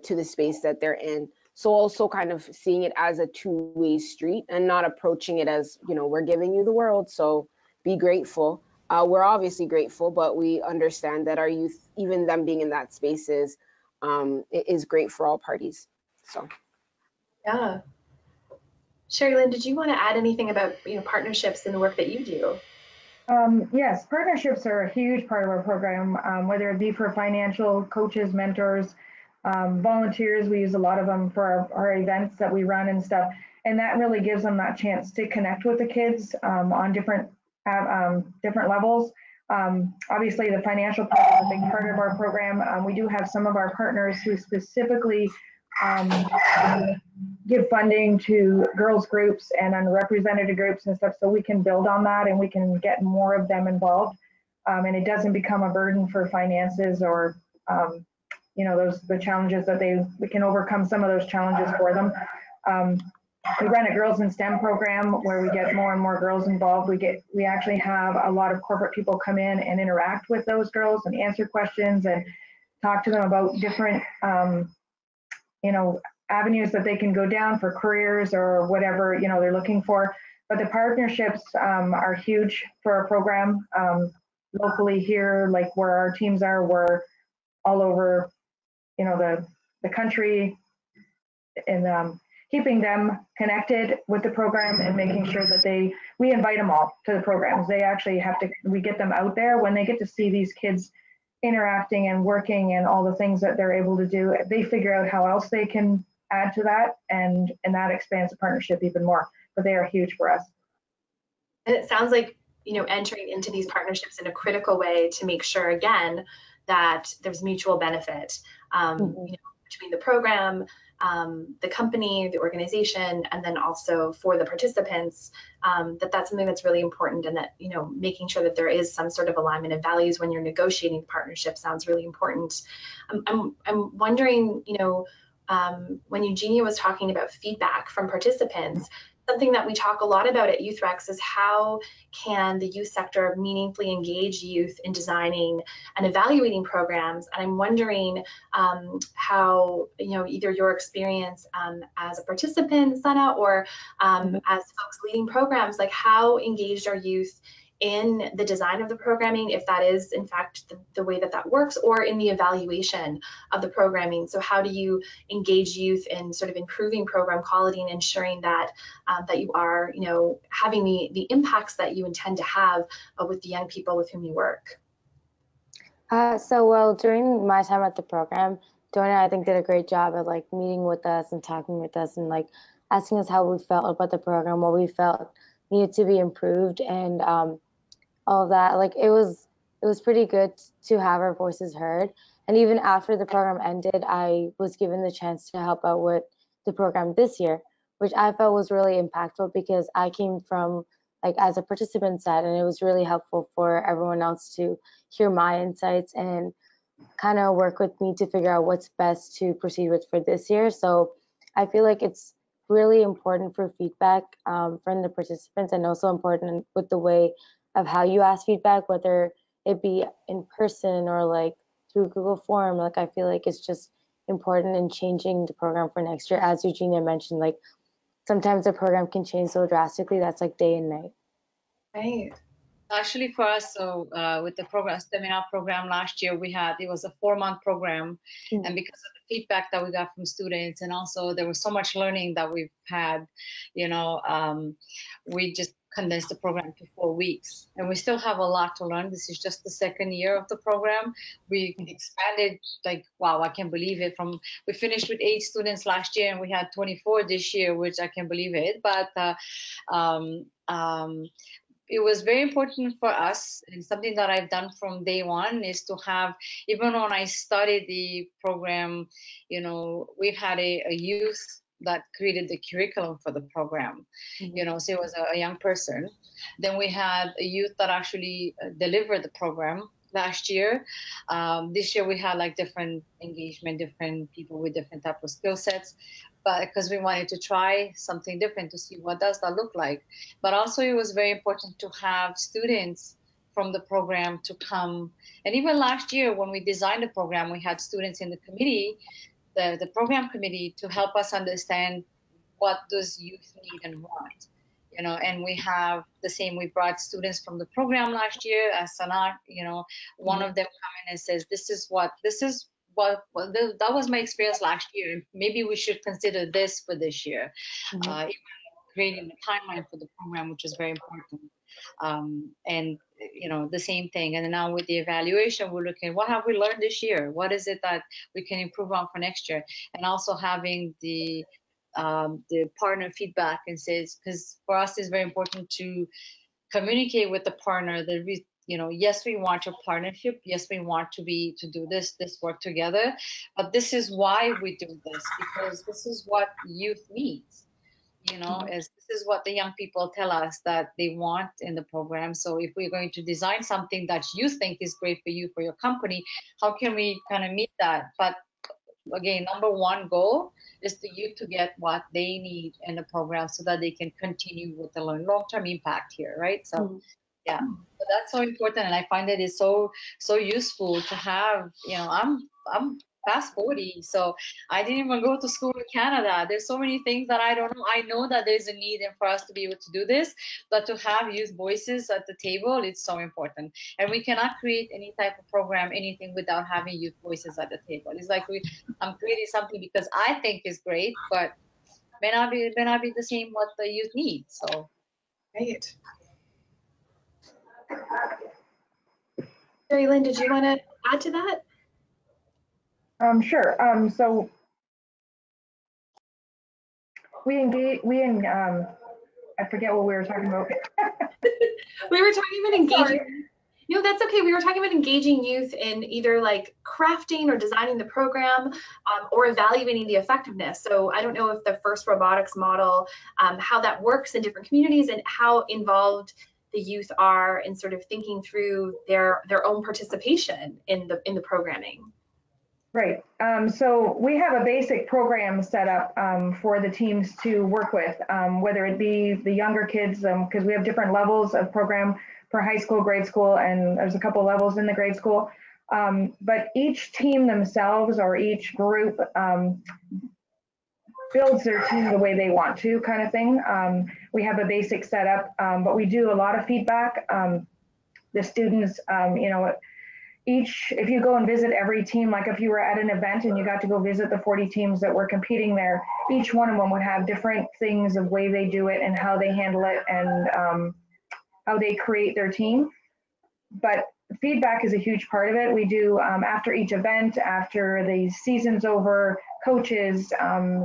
to the space that they're in. So also kind of seeing it as a two-way street and not approaching it as, we're giving you the world, so be grateful. We're obviously grateful, but we understand that our youth, even them being in that space, is great for all parties. So. Yeah. Sheri Lynn, did you want to add anything about partnerships in the work that you do? Yes, partnerships are a huge part of our program, whether it be for financial coaches, mentors, volunteers. We use a lot of them for our events that we run and stuff, and that really gives them that chance to connect with the kids on different levels. Obviously, the financial part is a big part of our program. We do have some of our partners who specifically give funding to girls groups and underrepresented groups and stuff, so we can build on that and we can get more of them involved, and it doesn't become a burden for finances or the challenges that we can overcome some of those challenges for them. We run a Girls in STEM program where we get more and more girls involved. We actually have a lot of corporate people come in and interact with those girls and answer questions and talk to them about different avenues that they can go down for careers or whatever they're looking for. But the partnerships are huge for our program. Locally here, like where our teams are, we're all over the country, and keeping them connected with the program and making sure that we invite them all to the programs. They actually we get them out there. When they get to see these kids interacting and working and all the things that they're able to do, they figure out how else they can add to that, and that expands the partnership even more. But they are huge for us. And it sounds like, entering into these partnerships in a critical way to make sure, again, that there's mutual benefit between the program, the company, the organization, and then also for the participants, that's something that's really important, and that, making sure that there is some sort of alignment of values when you're negotiating the partnership sounds really important. I'm wondering, when Eugenia was talking about feedback from participants, something that we talk a lot about at YouthREX is how can the youth sector meaningfully engage youth in designing and evaluating programs. And I'm wondering how, either your experience as a participant, Sanaa, or as folks leading programs, like how engaged are youth in the design of the programming, if that is in fact the way that works, or in the evaluation of the programming. So how do you engage youth in sort of improving program quality and ensuring that that you are, having the impacts that you intend to have with the young people with whom you work? Well, during my time at the program, Doina, I think, did a great job at like meeting with us and talking with us and like asking us how we felt about the program, what we felt needed to be improved, and all of that. Like it was pretty good to have our voices heard. And even after the program ended, I was given the chance to help out with the program this year, which I felt was really impactful because I came from like as a participant side, and it was really helpful for everyone else to hear my insights and kind of work with me to figure out what's best to proceed with for this year. So I feel like it's really important for feedback from the participants, and also important with the way of how you ask feedback, whether it be in person or like through Google Form. Like I feel like it's just important in changing the program for next year. As Eugenia mentioned, like sometimes the program can change so drastically, that's like day and night. Right. Actually, for us, so with the seminar program last year, it was a 4-month program, and because of the feedback that we got from students, and also there was so much learning that we've had, we just condensed the program to 4 weeks, and we still have a lot to learn. This is just the second year of the program. We expanded, like, wow, I can't believe it. We finished with 8 students last year, and we had 24 this year, which I can't believe it. But it was very important for us, and something that I've done from day one is to have, even when I started the program, we've had a youth that created the curriculum for the program, so it was a young person. Then we had a youth that actually delivered the program last year. This year we had like different engagement, different people with different type of skill sets, but because we wanted to try something different to see what does that look like. But also it was very important to have students from the program to come. And even last year when we designed the program, we had students in the committee, the program committee, to help us understand what does youth need and want. And we have the same. We brought students from the program last year, as Sanaa, one of them come in and says, that was my experience last year. Maybe we should consider this for this year. Creating a timeline for the program, which is very important. And the same thing. And then now with the evaluation, we're looking, what have we learned this year? What is it that we can improve on for next year? And also having the partner feedback, and says, because for us it's very important to communicate with the partner that yes, we want your partnership, yes, we want to do this work together, but this is why we do this, because this is what youth needs. As this is what the young people tell us that they want in the program. So if we're going to design something that you think is great for you, for your company, how can we kind of meet that? But again, number one goal is the youth to get what they need in the program so that they can continue with the long-term impact here, right? So yeah, so that's so important, and I find that it's so useful to have. I'm past 40, so I didn't even go to school in Canada. There's so many things that I don't know. I know that there's a need and for us to be able to do this, but to have youth voices at the table, it's so important. And we cannot create any type of program, anything, without having youth voices at the table. It's like I'm creating something because I think is great, but may not be the same what the youth need. So. Right. Lynn, did you want to add to that? Sure. So I forget what we were talking about. We were talking about engaging. Sorry. No, that's okay. We were talking about engaging youth in either like crafting or designing the program, or evaluating the effectiveness. So I don't know if the FIRST Robotics model, how that works in different communities and how involved the youth are in sort of thinking through their own participation in the programming. Right. So we have a basic program set up for the teams to work with, whether it be the younger kids, because we have different levels of program for high school, grade school, and there's a couple levels in the grade school. But each team themselves or each group builds their team the way they want to, kind of thing. We have a basic setup, but we do a lot of feedback. The students, if you go and visit every team, like if you were at an event and you got to go visit the 40 teams that were competing there, each one of them would have different things of way they do it and how they handle it and how they create their team. But feedback is a huge part of it. We do after each event, after the season's over, coaches,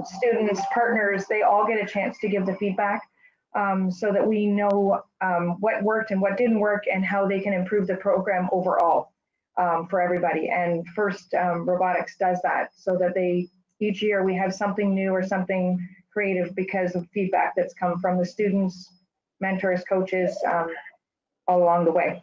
students, partners, they all get a chance to give the feedback so that we know what worked and what didn't work and how they can improve the program overall. For everybody, and FIRST Robotics does that so that each year we have something new or something creative because of feedback that's come from the students, mentors, coaches, all along the way.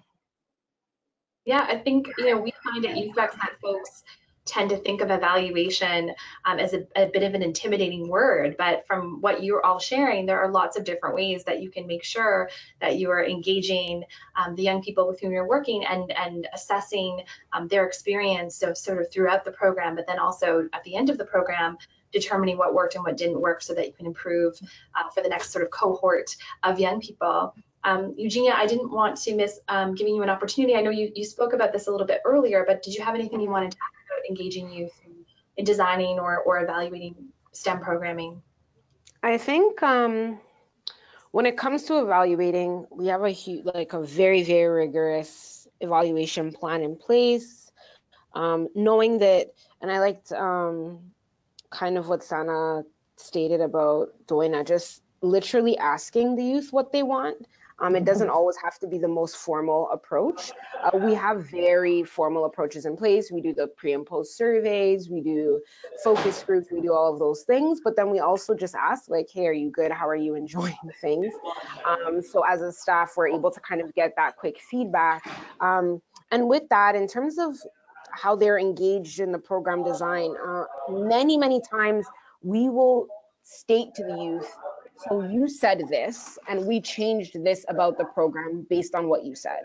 Yeah, I think, we find at YouthREX that folks tend to think of evaluation as a bit of an intimidating word, but from what you're all sharing, there are lots of different ways that you can make sure that you are engaging the young people with whom you're working and assessing their experience sort of throughout the program, but then also at the end of the program, determining what worked and what didn't work so that you can improve for the next sort of cohort of young people. Eugenia, I didn't want to miss giving you an opportunity. I know you spoke about this a little bit earlier, but did you have anything you wanted to add about engaging youth in designing or evaluating STEM programming? I think when it comes to evaluating, we have a very, very rigorous evaluation plan in place. Knowing that, and I liked kind of what Sanaa stated about Doina, just literally asking the youth what they want. It doesn't always have to be the most formal approach. We have very formal approaches in place. We do the pre and post surveys, we do focus groups, we do all of those things, but then we also just ask like, hey, are you good? How are you enjoying things? So as a staff, we're able to kind of get that quick feedback. And with that, in terms of how they're engaged in the program design, many, many times we will state to the youth, so you said this, and we changed this about the program based on what you said.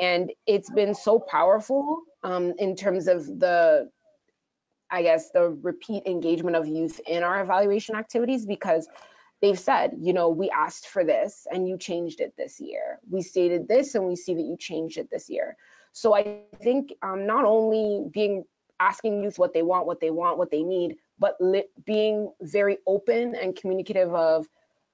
And it's been so powerful in terms of the repeat engagement of youth in our evaluation activities, because they've said, we asked for this and you changed it this year. We stated this and we see that you changed it this year. So I think not only asking youth what they want, what they need, but being very open and communicative of,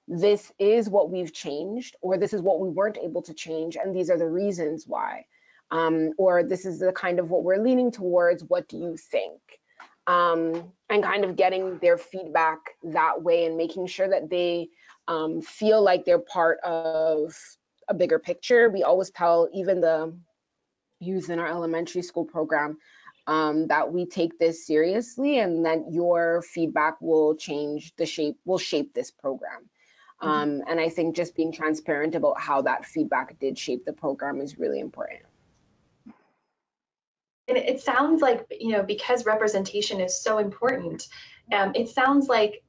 this is what we've changed, or this is what we weren't able to change, and these are the reasons why. Or this is the kind of what we're leaning towards, what do you think? And kind of getting their feedback that way and making sure that they feel like they're part of a bigger picture. We always tell even the youth in our elementary school program that we take this seriously and that your feedback will shape this program. And I think just being transparent about how that feedback did shape the program is really important. And it sounds like, because representation is so important, it sounds like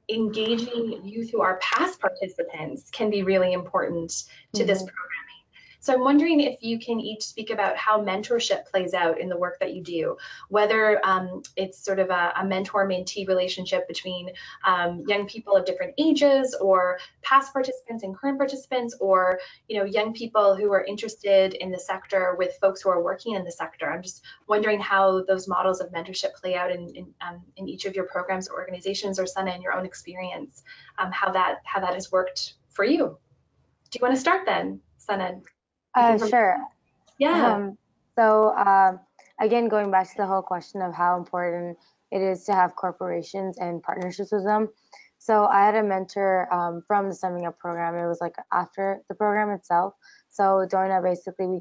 engaging youth who are past participants can be really important to this programming. So I'm wondering if you can each speak about how mentorship plays out in the work that you do, whether it's sort of a mentor-mentee relationship between young people of different ages, or past participants and current participants, or young people who are interested in the sector with folks who are working in the sector. I'm just wondering how those models of mentorship play out in each of your programs or organizations, or Sanaa, in your own experience, how that has worked for you. Do you want to start then, Sanaa? Sure. Yeah. Again, going back to the whole question of how important it is to have corporations and partnerships with them. So I had a mentor from the Summing Up program. It was like after the program itself. So Doina, basically, we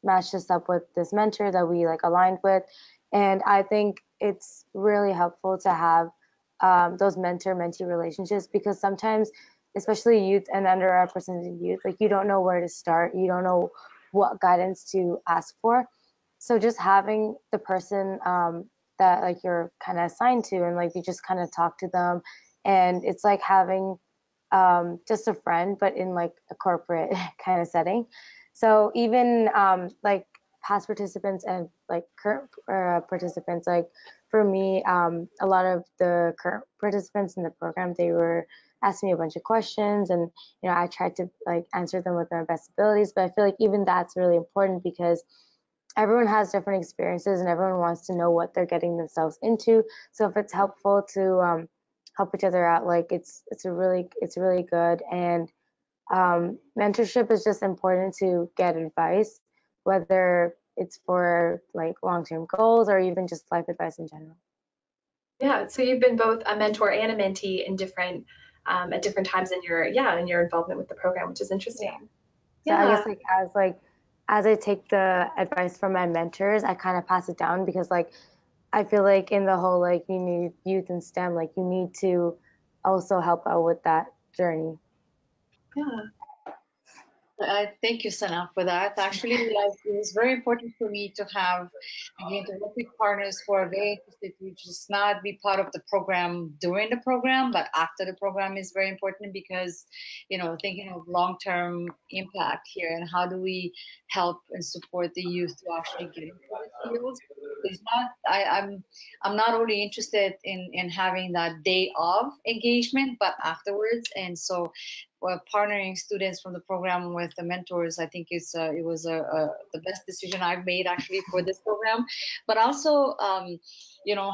matched us up with this mentor that we like aligned with. And I think it's really helpful to have those mentor-mentee relationships, because sometimes, especially youth and underrepresented youth, like you don't know where to start. You don't know what guidance to ask for. So just having the person that like you're kind of assigned to, and like you just kind of talk to them, and it's like having just a friend, but in like a corporate kind of setting. So even like past participants and like current participants, like for me, a lot of the current participants in the program, they were asking me a bunch of questions, and I tried to like answer them with my best abilities. But I feel like even that's really important, because everyone has different experiences and everyone wants to know what they're getting themselves into. So if it's helpful to help each other out, like it's really good. And mentorship is just important to get advice, whether it's for like long-term goals or even just life advice in general. Yeah, so you've been both a mentor and a mentee in different at different times in your involvement with the program, which is interesting. So I guess as I take the advice from my mentors, I kind of pass it down, because like I feel like in the whole like you need youth in STEM, like you need to also help out with that journey. Yeah. Thank you, Sanaa, for that. Actually, like, it was very important for me to have, again, to work with partners who are very interested to just not be part of the program during the program, but after the program is very important, because, thinking of long-term impact here and how do we help and support the youth to actually get into the field. It's not, I'm not only interested in having that day of engagement, but afterwards. And so partnering students from the program with the mentors, I think it was the best decision I've made actually for this program. But also,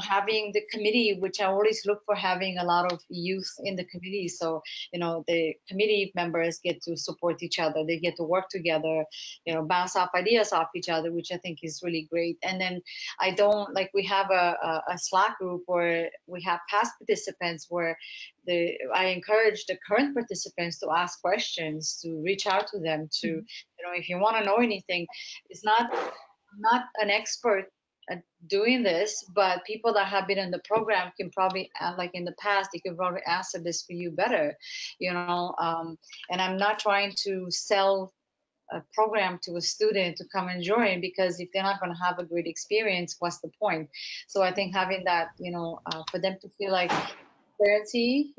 having the committee, which I always look for having a lot of youth in the committee. So, the committee members get to support each other. They get to work together, bounce off ideas off each other, which I think is really great. And then we have a Slack group where we have past participants where I encourage the current participants to ask questions, to reach out to them, to, if you want to know anything. It's not an expert at doing this, but people that have been in the program can probably, like in the past, they can probably answer this for you better, and I'm not trying to sell a program to a student to come and join, because if they're not going to have a great experience, what's the point? So I think having that, for them to feel like transparency,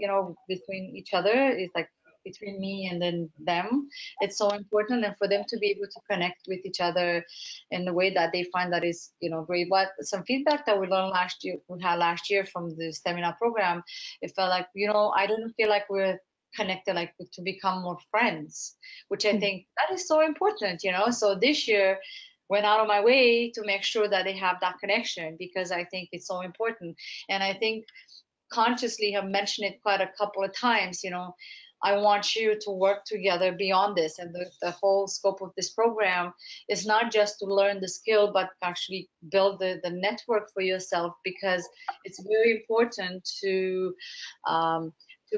between each other, is like between me and then them. It's so important, and for them to be able to connect with each other in the way that they find that is, great. But some feedback that we had last year from the seminar program, it felt like, I don't feel like we're connected, like to become more friends, which I think that is so important, So this year went out of my way to make sure that they have that connection, because I think it's so important. And I think consciously have mentioned it quite a couple of times, I want you to work together beyond this. And the whole scope of this program is not just to learn the skill, but actually build the network for yourself, because it's very important to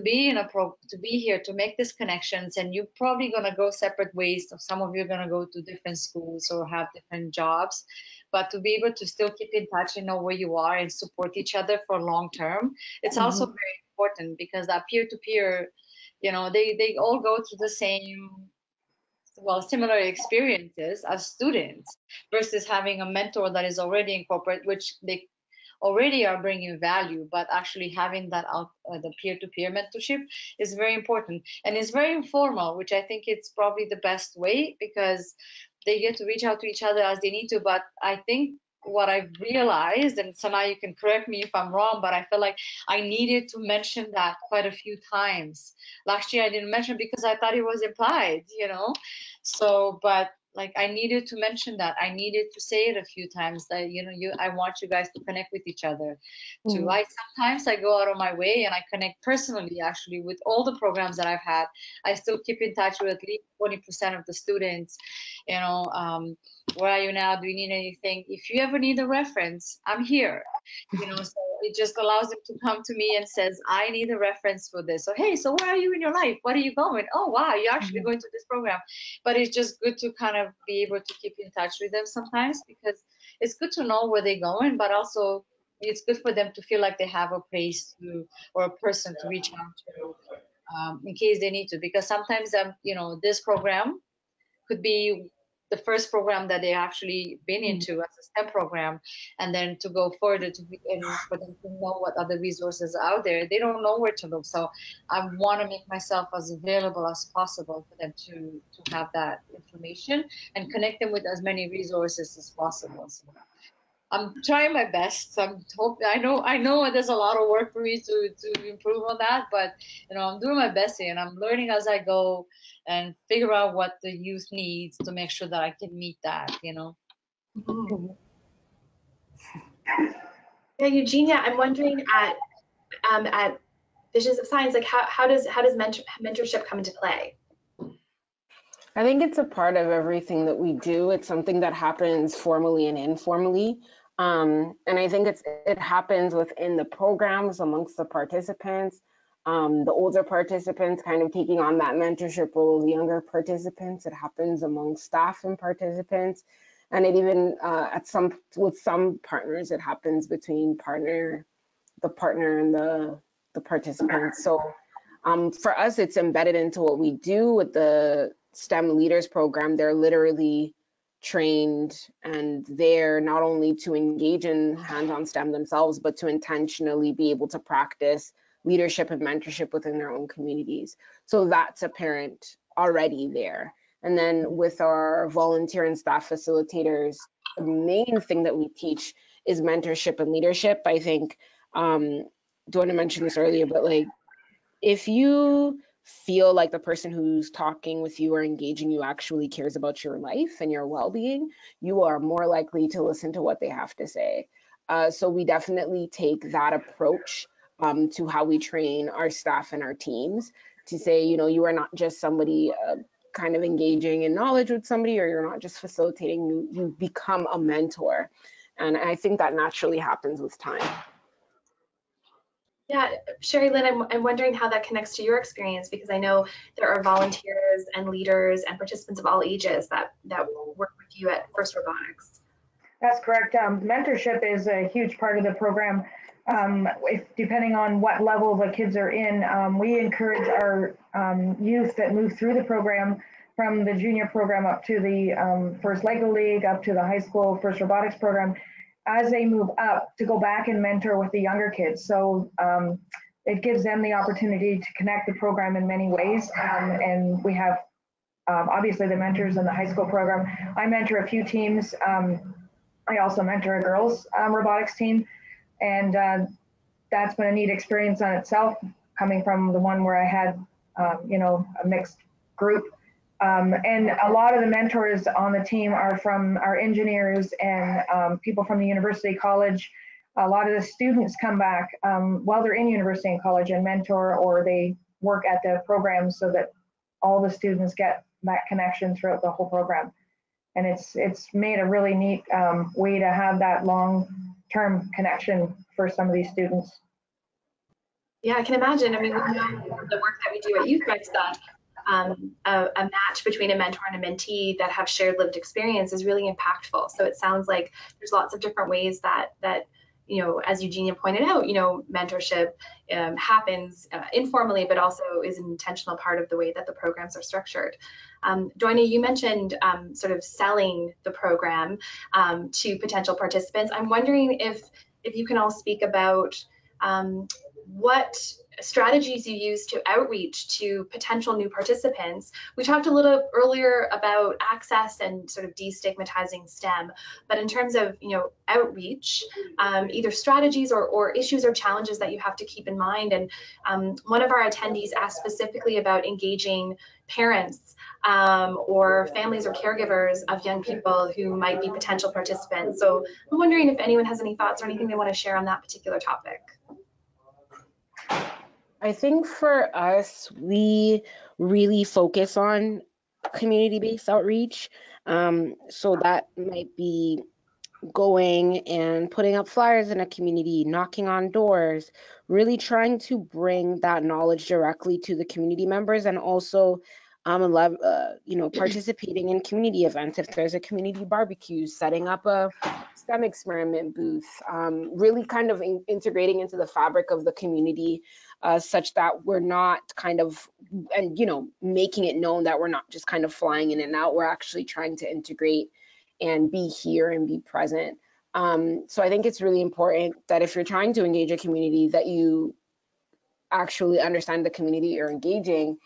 be to be here to make these connections. And you're probably going to go separate ways. Some of you are going to go to different schools or have different jobs, but to be able to still keep in touch and know where you are and support each other for long term, it's also very important, because that peer-to-peer, they all go through the same, similar experiences as students, versus having a mentor that is already in corporate, which they already are bringing value, but actually having that out, the peer-to-peer mentorship is very important, and it's very informal, which I think it's probably the best way, because they get to reach out to each other as they need to. But I think what I've realized, and Sanaa, you can correct me if I'm wrong, but I feel like I needed to mention that quite a few times. Last year I didn't mention because I thought it was implied, So, but like I needed to mention that. I needed to say it a few times that, I want you guys to connect with each other too. Mhm. Sometimes I go out of my way and I connect personally, actually, with all the programs that I've had. I still keep in touch with at least 20% of the students. Where are you now? Do you need anything? If you ever need a reference, I'm here. So it just allows them to come to me and says, I need a reference for this. So, hey, so where are you in your life? What are you going? Oh, wow, you're actually going to this program. But it's just good to kind of be able to keep in touch with them sometimes, because it's good to know where they're going, but also it's good for them to feel like they have a place to, or a person to reach out to in case they need to. Because sometimes, this program could be the first program that they actually been into as a STEM program, and then to go further and for them to know what other resources are out there. They don't know where to look, so I want to make myself as available as possible for them to have that information and connect them with as many resources as possible. So I'm trying my best. I know there's a lot of work for me to improve on that, but I'm doing my best here, and I'm learning as I go and figure out what the youth needs to make sure that I can meet that. Mhm. Yeah, Eugenia, I'm wondering at Visions of Science, like how does mentorship come into play? I think it's a part of everything that we do. It's something that happens formally and informally. And I think it happens within the programs amongst the participants, the older participants kind of taking on that mentorship role of the younger participants. It happens among staff and participants. And it even with some partners, it happens between the partner and the participants. So for us, it's embedded into what we do with the STEM Leaders Program. They're literally trained, and they're not only to engage in hands-on STEM themselves, but to intentionally be able to practice leadership and mentorship within their own communities. So that's apparent already there. And then with our volunteer and staff facilitators, the main thing that we teach is mentorship and leadership. I think Doina mentioned this earlier, but like, if you feel like the person who's talking with you or engaging you actually cares about your life and your well-being, you are more likely to listen to what they have to say. So we definitely take that approach to how we train our staff and our teams to say, you are not just somebody kind of engaging in knowledge with somebody, or you're not just facilitating, you become a mentor. And I think that naturally happens with time. Yeah, Sheri, Lynn, I'm wondering how that connects to your experience, because I know there are volunteers and leaders and participants of all ages that work with you at First Robotics. That's correct. Mentorship is a huge part of the program. Depending on what level the kids are in, we encourage our youth that move through the program, from the junior program up to the First Lego League, up to the high school First Robotics program, as they move up, to go back and mentor with the younger kids. So it gives them the opportunity to connect the program in many ways. And we have obviously the mentors in the high school program. I mentor a few teams. I also mentor a girls robotics team. And that's been a neat experience on itself, coming from the one where I had, a mixed group. And a lot of the mentors on the team are from our engineers and people from the university college. A lot of the students come back while they're in university and college and mentor, or they work at the program, so that all the students get that connection throughout the whole program. And it's made a really neat way to have that long-term connection for some of these students. Yeah, I can imagine. I mean, we know the work that we do at YouthREX, that a match between a mentor and a mentee that have shared lived experience is really impactful. So it sounds like there's lots of different ways that as Eugenia pointed out, mentorship happens informally, but also is an intentional part of the way that the programs are structured. Doina, you mentioned sort of selling the program to potential participants. I'm wondering if if you can all speak about what strategies you use to outreach to potential new participants. We talked a little earlier about access and sort of destigmatizing STEM, but in terms of outreach, either strategies or issues or challenges that you have to keep in mind. And one of our attendees asked specifically about engaging parents or families or caregivers of young people who might be potential participants. So I'm wondering if anyone has any thoughts or anything they want to share on that particular topic. I think for us, we really focus on community-based outreach. So that might be going and putting up flyers in a community, knocking on doors, really trying to bring that knowledge directly to the community members, and also participating in community events. If there's a community barbecue, setting up a STEM experiment booth, really kind of integrating into the fabric of the community, such that we're not kind of, making it known that we're not just kind of flying in and out. We're actually trying to integrate and be here and be present. So I think it's really important that if you're trying to engage a community, that you actually understand the community you're engaging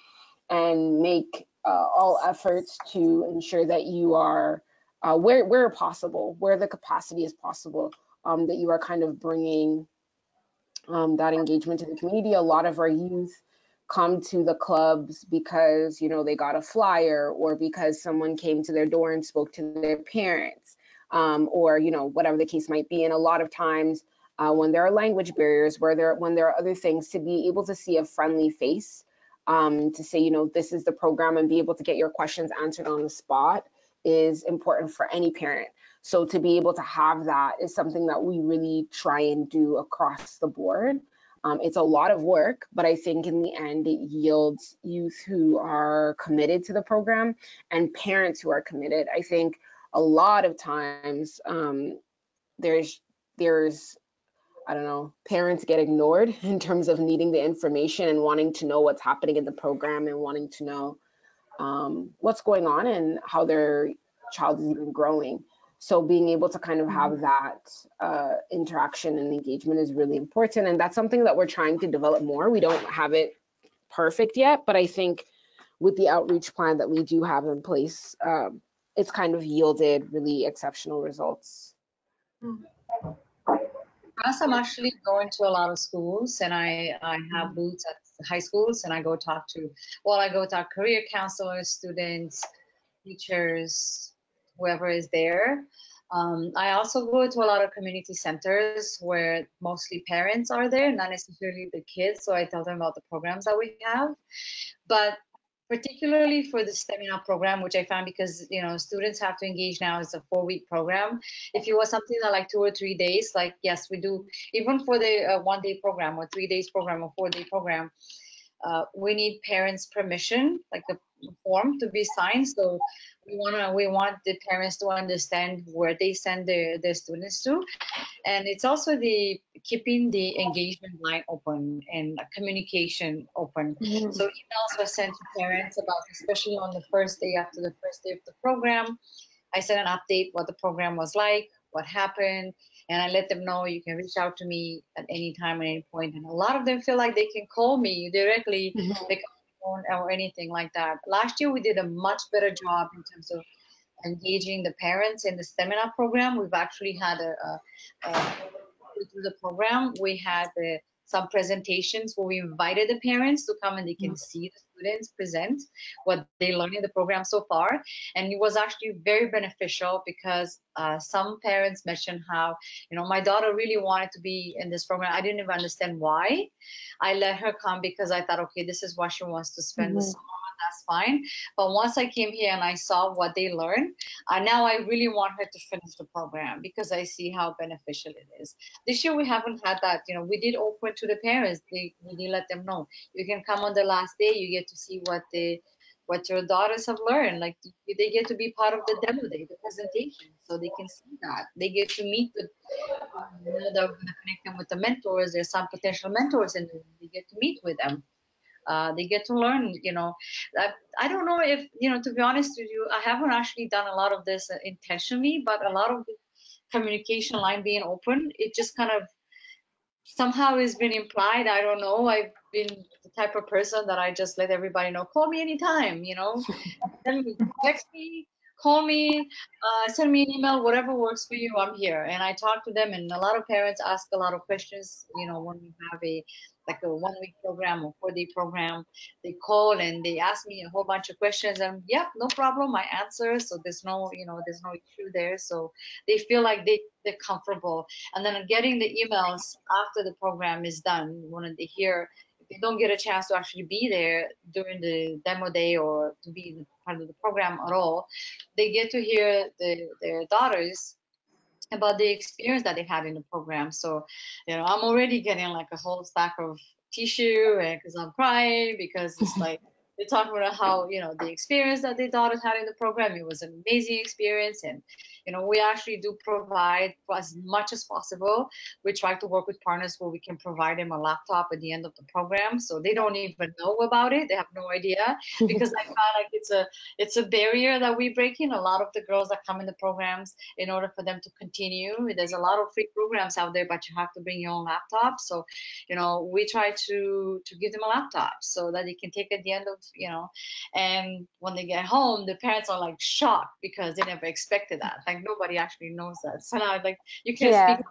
and make all efforts to ensure that you are where possible, where the capacity is possible, that you are kind of bringing that engagement to the community. A lot of our youth come to the clubs because they got a flyer, or because someone came to their door and spoke to their parents, or whatever the case might be. And a lot of times when there are language barriers, when there are other things, to be able to see a friendly face, to say this is the program, and be able to get your questions answered on the spot is important for any parent. So to be able to have that is something that we really try and do across the board. It's a lot of work, but I think in the end it yields youth who are committed to the program and parents who are committed. I think a lot of times there's I don't know, parents get ignored in terms of needing the information and wanting to know what's happening in the program and wanting to know what's going on and how their child is even growing. So being able to kind of have that interaction and engagement is really important. And that's something that we're trying to develop more. We don't have it perfect yet, but I think with the outreach plan that we do have in place, it's kind of yielded really exceptional results. As I'm actually going to a lot of schools, and I have booths at high schools, and I go talk to career counselors, students, teachers, whoever is there. I also go to a lot of community centers where mostly parents are there, not necessarily the kids. So I tell them about the programs that we have. But particularly for the seminar program, which I found, because students have to engage now, it's a 4-week program. If it was something that like 2 or 3 days, like yes, we do, even for the 1-day program or 3 days program or 4-day program, we need parents' permission, like the form to be signed. So we want the parents to understand where they send their students to. And it's also the keeping the engagement line open and communication open. So emails were sent to parents about, especially on the first day, after the first day of the program, I sent an update what the program was like, what happened, and I let them know you can reach out to me at any time, at any point. And a lot of them feel like they can call me directly, like on phone or anything like that. Last year we did a much better job in terms of engaging the parents in the seminar program. We've actually had through the program, we had some presentations where we invited the parents to come and they can see the students present what they learned in the program so far. And it was actually very beneficial because some parents mentioned how, my daughter really wanted to be in this program. I didn't even understand why. I let her come because I thought, okay, this is what she wants to spend the summer on. That's fine. But once I came here and I saw what they learned, now I really want her to finish the program because I see how beneficial it is. This year we haven't had that. We did open to the parents. We did let them know you can come on the last day. You get to see what your daughters have learned. Like they get to be part of the demo day, the presentation, so they can see that. They get to meet with, that we're going to connect them with the mentors. There's some potential mentors, and they get to meet with them. They get to learn, I don't know if, to be honest with you, I haven't actually done a lot of this intentionally, but a lot of the communication line being open. It just kind of somehow has been implied. I don't know. I've been the type of person that I just let everybody know, call me anytime, send me, text me, call me, send me an email, whatever works for you, I'm here. And I talk to them, and a lot of parents ask a lot of questions, when we have a 1 week program or 4-day program, they call and they ask me a whole bunch of questions, and yep, no problem, I answer. So there's no issue there. So they feel like they're comfortable. And then getting the emails after the program is done, when they hear, if they don't get a chance to actually be there during the demo day or to be part of the program at all, they get to hear their daughters about the experience that they had in the program. So, I'm already getting like a whole stack of tissue, and because I'm crying, because it's like they talk about how the experience that their daughters had in the program, it was an amazing experience. And we actually do provide, for as much as possible, we try to work with partners where we can provide them a laptop at the end of the program, so they don't even know about it, they have no idea, because I find like it's a barrier that we break in. A lot of the girls that come in the programs, in order for them to continue, there's a lot of free programs out there, but you have to bring your own laptop. So we try to give them a laptop so that they can take at the end of and when they get home, the parents are like shocked because they never expected that. Like nobody actually knows that. So now, like, you can't speak.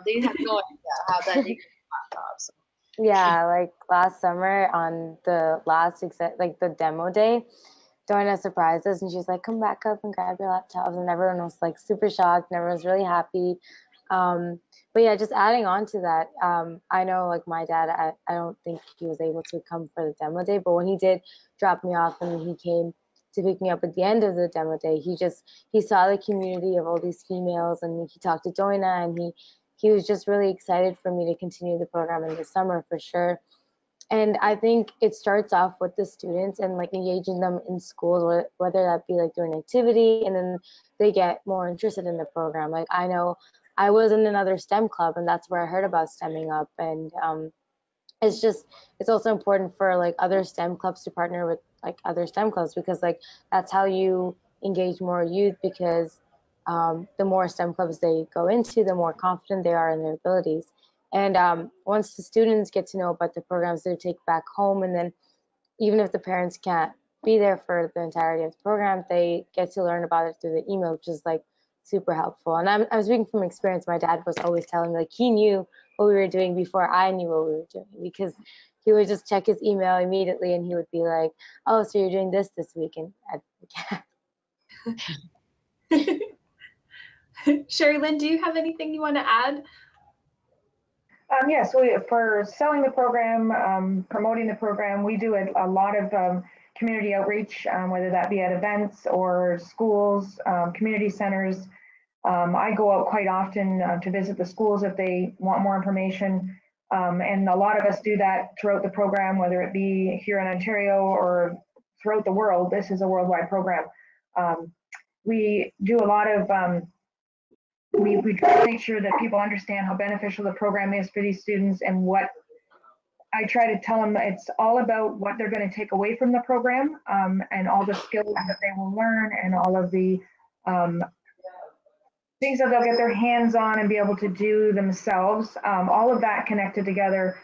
They have no idea how that they get laptops. So. Yeah, like last summer on the last the demo day, Doina surprised us and she's like, "Come back up and grab your laptops," and everyone was like super shocked and everyone was really happy. But yeah, just adding on to that, I know like my dad, I don't think he was able to come for the demo day, but when he did drop me off and he came to pick me up at the end of the demo day, he saw the community of all these females, and he talked to Doina, and he was just really excited for me to continue the program in the summer for sure. And I think it starts off with the students and like engaging them in schools, whether that be like doing an activity, and then they get more interested in the program. Like I know I was in another STEM club, and that's where I heard about stemming up. And it's also important for like other STEM clubs to partner with like other STEM clubs, because like that's how you engage more youth, because the more STEM clubs they go into, the more confident they are in their abilities. And once the students get to know about the programs they take back home, and then even if the parents can't be there for the entirety of the program, they get to learn about it through the email, which is like super helpful. And I'm speaking from experience. My dad was always telling me like he knew what we were doing before I knew what we were doing, because he would just check his email immediately and he would be like, "Oh, so you're doing this week?" And Sheri Lynn, do you have anything you want to add? Yes, for selling the program, promoting the program, we do a lot of community outreach, whether that be at events or schools, community centers. I go out quite often to visit the schools if they want more information. And a lot of us do that throughout the program, whether it be here in Ontario or throughout the world. This is a worldwide program. We do a lot of we try to make sure that people understand how beneficial the program is for these students, and what I try to tell them, it's all about what they're going to take away from the program, and all the skills that they will learn, and all of the things that they'll get their hands on and be able to do themselves. All of that connected together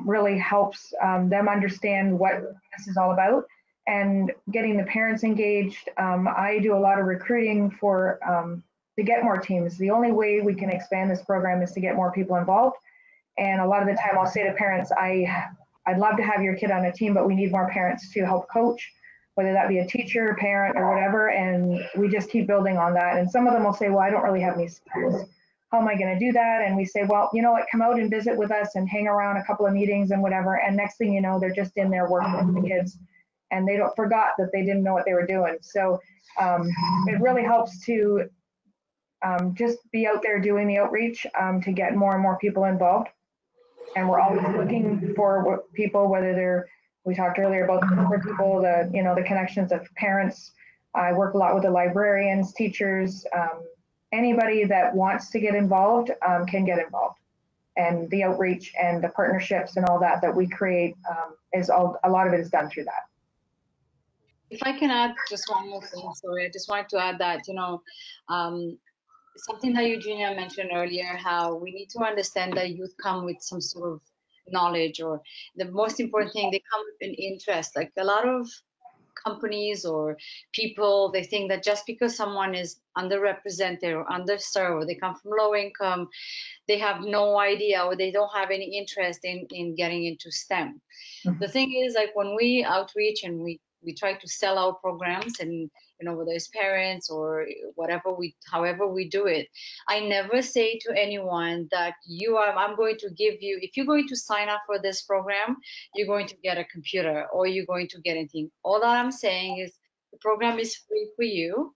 really helps them understand what this is all about, and getting the parents engaged. I do a lot of recruiting to get more teams. The only way we can expand this program is to get more people involved. And a lot of the time I'll say to parents, I'd love to have your kid on a team, but we need more parents to help coach, whether that be a teacher, parent, or whatever. And we just keep building on that. And some of them will say, well, I don't really have any skills. How am I going to do that? And we say, well, you know what, come out and visit with us and hang around a couple of meetings and whatever. And next thing you know, they're just in there working with the kids, and they forgot that they didn't know what they were doing. So it really helps to just be out there doing the outreach to get more and more people involved. And we're always looking for people, whether we talked earlier about the people, the connections of parents. I work a lot with the librarians, teachers, anybody that wants to get involved can get involved. And the outreach and the partnerships and all that we create a lot of it is done through that. If I can add just one more thing, sorry, I just wanted to add that, something that Eugenia mentioned earlier, how we need to understand that youth come with some sort of knowledge, or the most important thing, they come with an interest. Like a lot of companies or people, they think that just because someone is underrepresented or underserved, or they come from low income, they have no idea or they don't have any interest in getting into STEM. The thing is, like when we outreach and we try to sell our programs, and whether it's parents or whatever, however we do it, I never say to anyone that I'm going to give you, if you're going to sign up for this program, you're going to get a computer or you're going to get anything. All that I'm saying is the program is free for you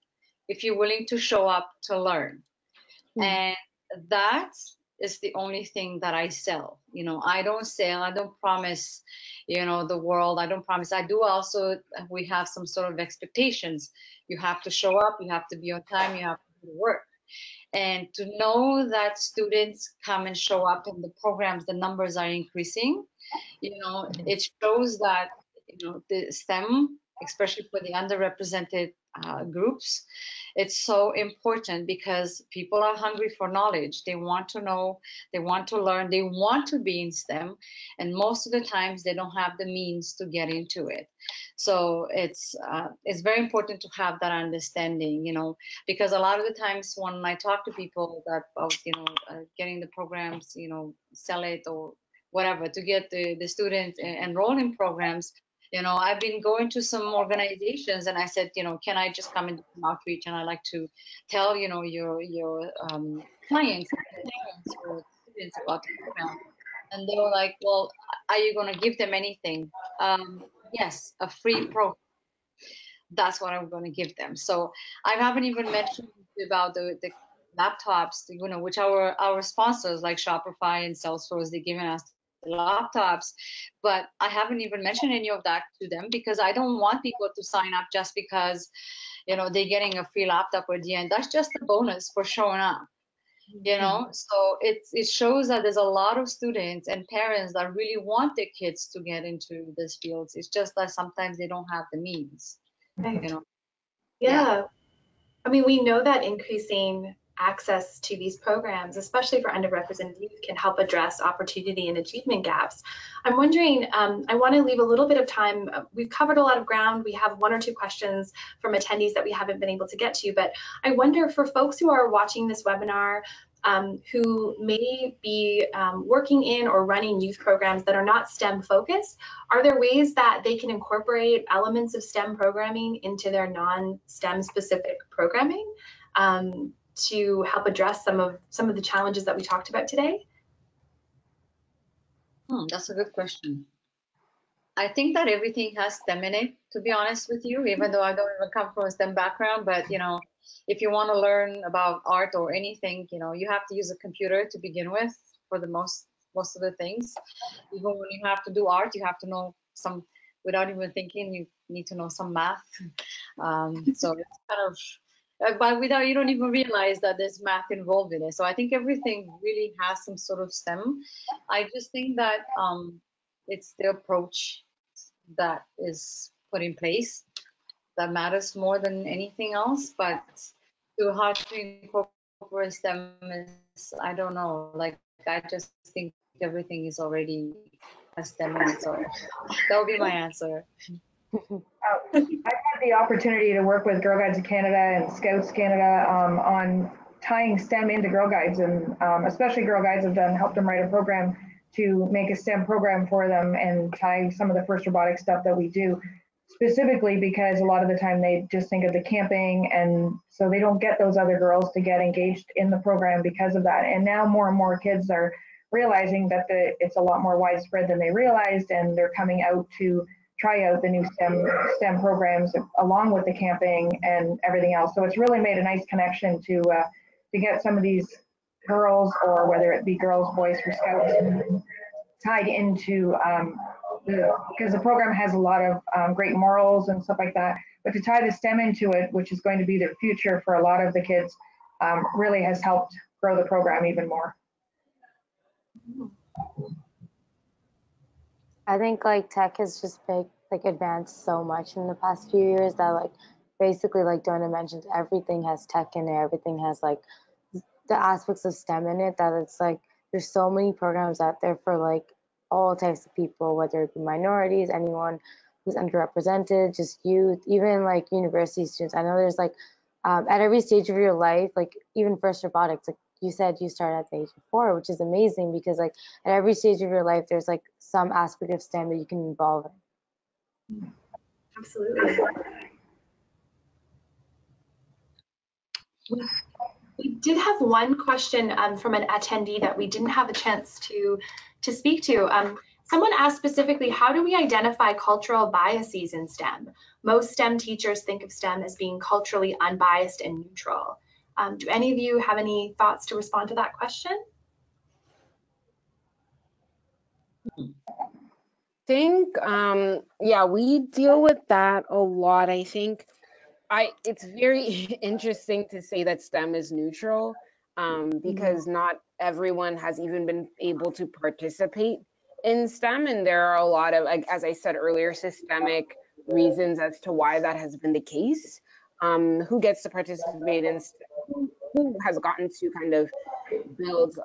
if you're willing to show up to learn. And that is the only thing that I sell. I don't sell, I don't promise, the world. I don't promise. I do also, we have some sort of expectations. You have to show up, you have to be on time, you have to do the work. And to know that students come and show up in the programs, the numbers are increasing, it shows that, the STEM, especially for the underrepresented groups, it's so important because people are hungry for knowledge. They want to know, they want to learn, they want to be in STEM, and most of the times they don't have the means to get into it. So it's very important to have that understanding, because a lot of the times when I talk to people that about getting the programs, sell it or whatever to get the students enrolled in programs. I've been going to some organizations and I said, can I just come and do some outreach? And I like to tell, your clients and parents or students about the program. And they were like, well, are you going to give them anything? Yes, a free program. That's what I'm going to give them. So I haven't even mentioned about the laptops, which our sponsors like Shopify and Salesforce, they're giving us laptops, but I haven't even mentioned any of that to them because I don't want people to sign up just because they're getting a free laptop at the end. That's just a bonus for showing up, so it shows that there's a lot of students and parents that really want their kids to get into these fields. It's just that sometimes they don't have the means. Yeah. I mean, we know that increasing access to these programs, especially for underrepresented youth, can help address opportunity and achievement gaps. I'm wondering, I want to leave a little bit of time. We've covered a lot of ground. We have one or two questions from attendees that we haven't been able to get to, but I wonder for folks who are watching this webinar, who may be working in or running youth programs that are not STEM focused, are there ways that they can incorporate elements of STEM programming into their non-STEM specific programming to help address some of the challenges that we talked about today? That's a good question. I think that everything has STEM in it, to be honest with you, even though I don't even come from a STEM background, but if you want to learn about art or anything, you have to use a computer to begin with for the most of the things. Even when you have to do art, you have to know some, without even thinking, you need to know some math. So it's kind of, but you don't even realize that there's math involved in it. So I think everything really has some sort of STEM. I just think that it's the approach that is put in place that matters more than anything else. But how to incorporate STEM is, I don't know, like I just think everything is already a STEM in it. So that would be my answer. I've had the opportunity to work with Girl Guides of Canada and Scouts Canada on tying STEM into Girl Guides, and especially Girl Guides have helped them write a program to make a STEM program for them and tie some of the FIRST Robotics stuff that we do, specifically because a lot of the time they just think of the camping, and so they don't get those other girls to get engaged in the program because of that. And now more and more kids are realizing that it's a lot more widespread than they realized, and they're coming out to try out the new STEM programs along with the camping and everything else. So it's really made a nice connection to get some of these girls, or whether it be girls, boys for Scouts, tied into because the program has a lot of great morals and stuff like that. But to tie the STEM into it, which is going to be the future for a lot of the kids, really has helped grow the program even more. I think like tech has just advanced so much in the past few years that basically Doina mentioned, everything has tech in it, everything has the aspects of STEM in it, that it's like there's so many programs out there for like all types of people, whether it be minorities, anyone who's underrepresented, just youth, even like university students. I know there's like at every stage of your life, like even first robotics, like you said you started at the age of 4, which is amazing because like at every stage of your life, there's like some aspect of STEM that you can involve in. Absolutely. We did have one question from an attendee that we didn't have a chance to speak to. Someone asked specifically, how do we identify cultural biases in STEM? Most STEM teachers think of STEM as being culturally unbiased and neutral. Do any of you have any thoughts to respond to that question? Think, yeah, we deal with that a lot. I think it's very interesting to say that STEM is neutral, because not everyone has even been able to participate in STEM, and there are a lot of, like, as I said earlier, systemic reasons as to why that has been the case. Who gets to participate in STEM, who has gotten to kind of build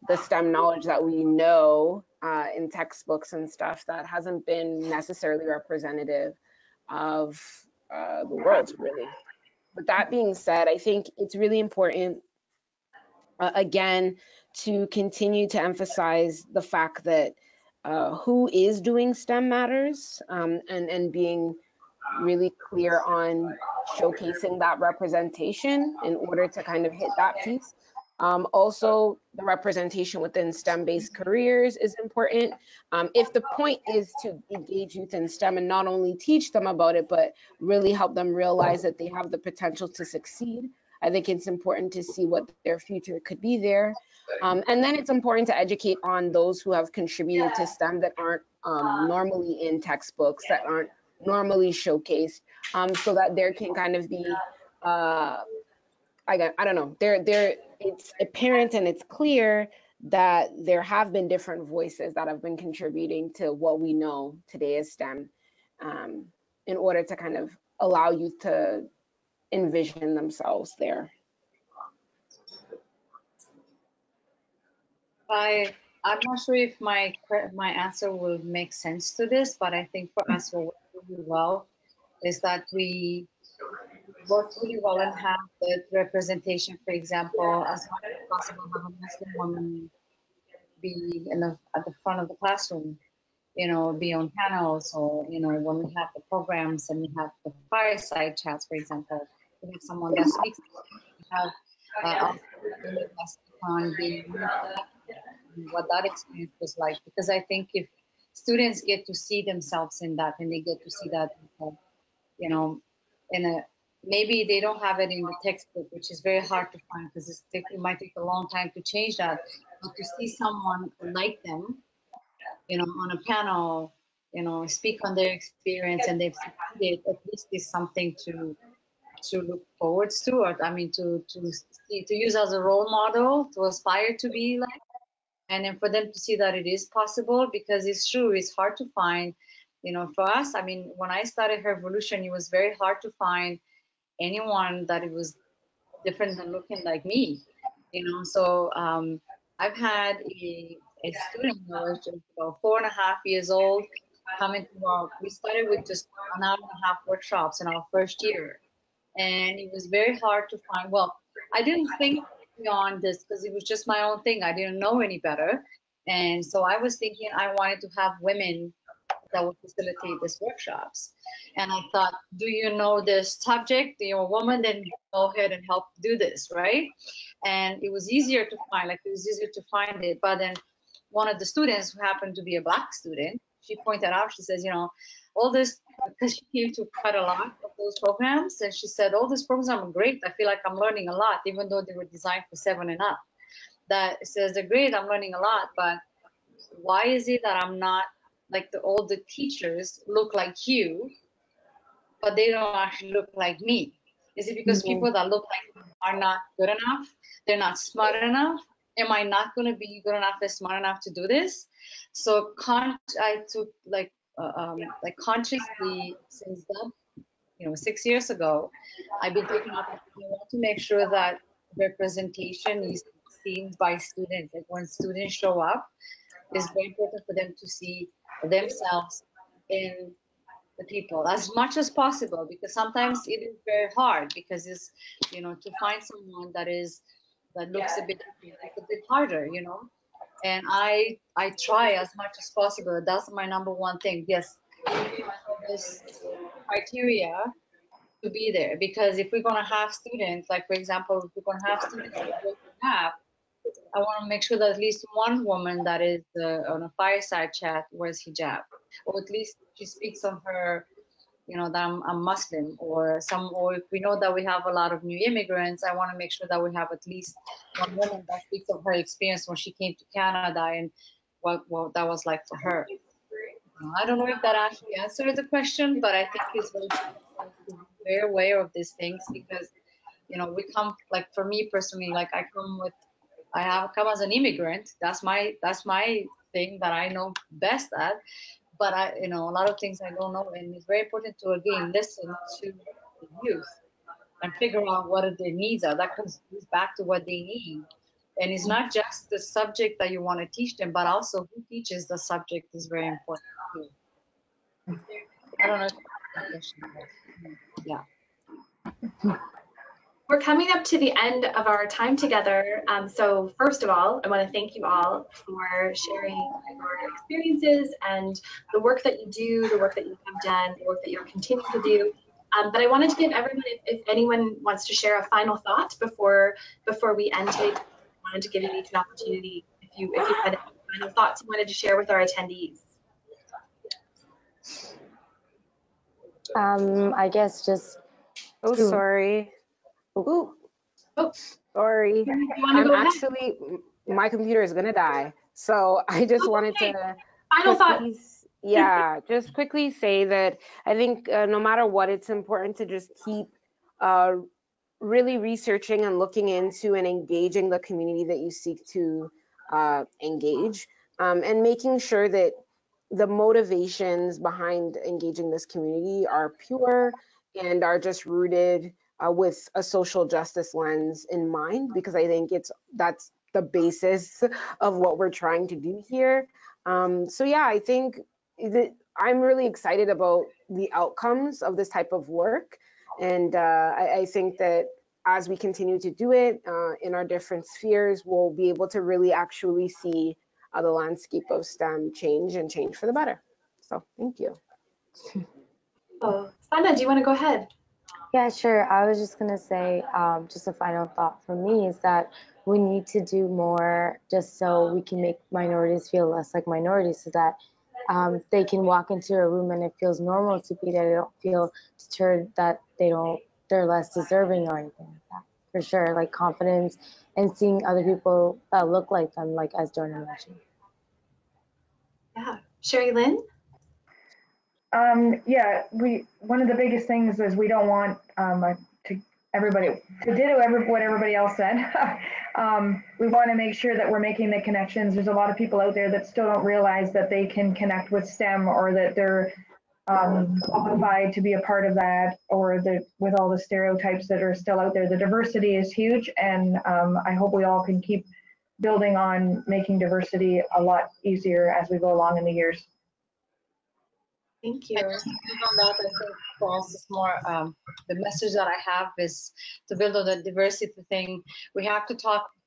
the STEM knowledge that we know in textbooks and stuff, that hasn't been necessarily representative of the world, really. But that being said, I think it's really important, again, to continue to emphasize the fact that who is doing STEM matters, and being really clear on showcasing that representation in order to kind of hit that piece. Also, the representation within STEM-based careers is important. If the point is to engage youth in STEM and not only teach them about it, but really help them realize that they have the potential to succeed, I think it's important to see what their future could be there. And then it's important to educate on those who have contributed to STEM that aren't normally in textbooks, that aren't normally showcased, so that there can kind of be, I don't know, it's apparent and it's clear that there have been different voices that have been contributing to what we know today as STEM, in order to kind of allow youth to envision themselves there. I'm not sure if my answer will make sense to this, but I think for us, what works really well is that we work really well and have the representation, for example, as much as possible, have a Muslim woman be at the front of the classroom, be on panels, or, when we have the programs and we have the fireside chats, for example, we have someone that speaks, we have also on being what that experience was like, because I think if students get to see themselves in that, and they get to see that, maybe they don't have it in the textbook, which is very hard to find because it might take a long time to change that, but to see someone like them, on a panel, speak on their experience and they've succeeded, at least is something to look forward to, or I mean to use as a role model, to aspire to be like, and then for them to see that it is possible, because it's true, it's hard to find, for us, I mean, when I started VOLUTION, it was very hard to find anyone that it was different than looking like me, so I've had a student who was just about 4.5 years old come into we started with just 1.5 hour workshops in our first year, and it was very hard to find. Well, I didn't think beyond this because it was just my own thing. I didn't know any better, and so I was thinking I wanted to have women that would facilitate these workshops. And I thought, do you know this subject? You're a woman, then go ahead and help do this, right? And it was easier to find, it. But then one of the students, who happened to be a Black student, she pointed out, she says, all this, because she came to quite a lot of those programs, and she said, all these programs are great. I feel like I'm learning a lot, even though they were designed for 7 and up. That says, they're great, I'm learning a lot, but why is it that I'm not like all the teachers look like you, but they don't actually look like me? Is it because people that look like me are not good enough? They're not smart enough? Am I not going to be good enough and smart enough to do this? So I took consciously since then, 6 years ago, I've been taking up to make sure that representation is seen by students. Like when students show up, it's very important for them to see themselves in the people as much as possible, because sometimes it is very hard, because it's, you know, to find someone that looks a bit different, it's a bit harder, you know. And I try as much as possible. That's my number one thing. Yes, this criteria to be there, because if we're going to have students, like for example, if we're going to have students that go to gap, I want to make sure that at least one woman that is on a fireside chat wears hijab, or at least she speaks on her, you know, that I'm Muslim, or if we know that we have a lot of new immigrants, I want to make sure that we have at least one woman that speaks of her experience when she came to Canada and what that was like for her. I don't know if that actually answered the question, but I think it's very important to be very aware of these things, because, you know, we come, like for me personally, like I have come as an immigrant. That's my thing that I know best at. But you know, a lot of things I don't know, and it's very important to again listen to the youth and figure out what their needs are. That comes back to what they need, and it's not just the subject that you want to teach them, but also who teaches the subject is very important too. I don't know if that's a question, but yeah. We're coming up to the end of our time together. So first of all, I want to thank you all for sharing your experiences and the work that you do, the work that you have done, the work that you're continuing to do. But I wanted to give everyone, if anyone wants to share a final thought before we end today, I wanted to give you each an opportunity if you had any final thoughts you wanted to share with our attendees. I guess just. Oh, sorry. Ooh. Oh, sorry. I'm actually, my computer is gonna die. So I just wanted to final thought. Yeah, just quickly say that I think no matter what, it's important to just keep really researching and looking into and engaging the community that you seek to engage, and making sure that the motivations behind engaging this community are pure and are just rooted with a social justice lens in mind, because I think that's the basis of what we're trying to do here. So yeah, I think that I'm really excited about the outcomes of this type of work. And I think that as we continue to do it in our different spheres, we'll be able to really actually see the landscape of STEM change and change for the better. So thank you. Oh, Sanaa, do you want to go ahead? Yeah, sure. I was just going to say, just a final thought for me is that we need to do more just so we can make minorities feel less like minorities, so that they can walk into a room and it feels normal to be there. They don't feel deterred that they're less deserving or anything like that. For sure, like confidence and seeing other people that look like them, like as Doina mentioned. Yeah, Sheri, Lynn? Yeah, one of the biggest things is we don't want everybody to ditto what everybody else said. We want to make sure that we're making the connections. There's a lot of people out there that still don't realize that they can connect with STEM, or that they're qualified to be a part of that, or that with all the stereotypes that are still out there. The diversity is huge, and I hope we all can keep building on making diversity a lot easier as we go along in the years. Thank you. And just to build on that, I think for us it's more the message that I have is to build on the diversity thing. We have to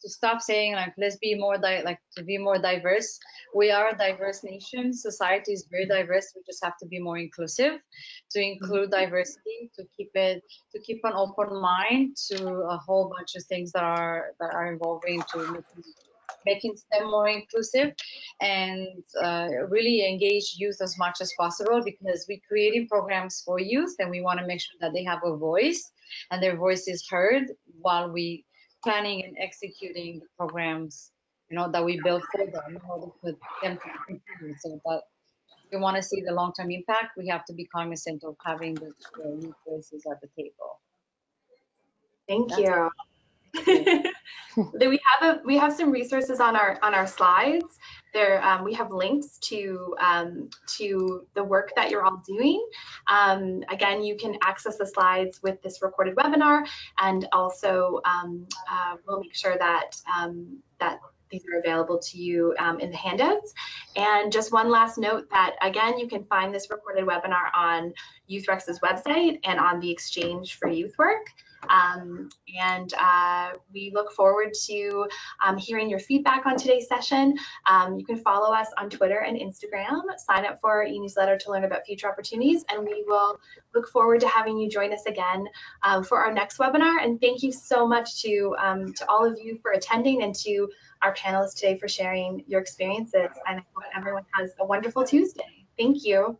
stop saying like let's be more to be more diverse. We are a diverse nation. Society is very diverse. We just have to be more inclusive, to include diversity, to keep an open mind to a whole bunch of things that are involving to making STEM more inclusive, and really engage youth as much as possible, because we're creating programs for youth and we want to make sure that they have a voice and their voice is heard while we planning and executing the programs, you know, that we build for them in order for them to continue. So that if we want to see the long-term impact, we have to be cognizant of having the youth voices at the table. Thank you. We have some resources on our slides. we have links to the work that you're all doing. Again, you can access the slides with this recorded webinar, and also we'll make sure that that these are available to you in the handouts. And just one last note that, again, you can find this recorded webinar on YouthREX's website and on the Exchange for Youth Work. We look forward to hearing your feedback on today's session. You can follow us on Twitter and Instagram, sign up for our e-newsletter to learn about future opportunities, and we will look forward to having you join us again for our next webinar. And thank you so much to all of you for attending, and to our panelists today for sharing your experiences. And I hope everyone has a wonderful Tuesday. Thank you.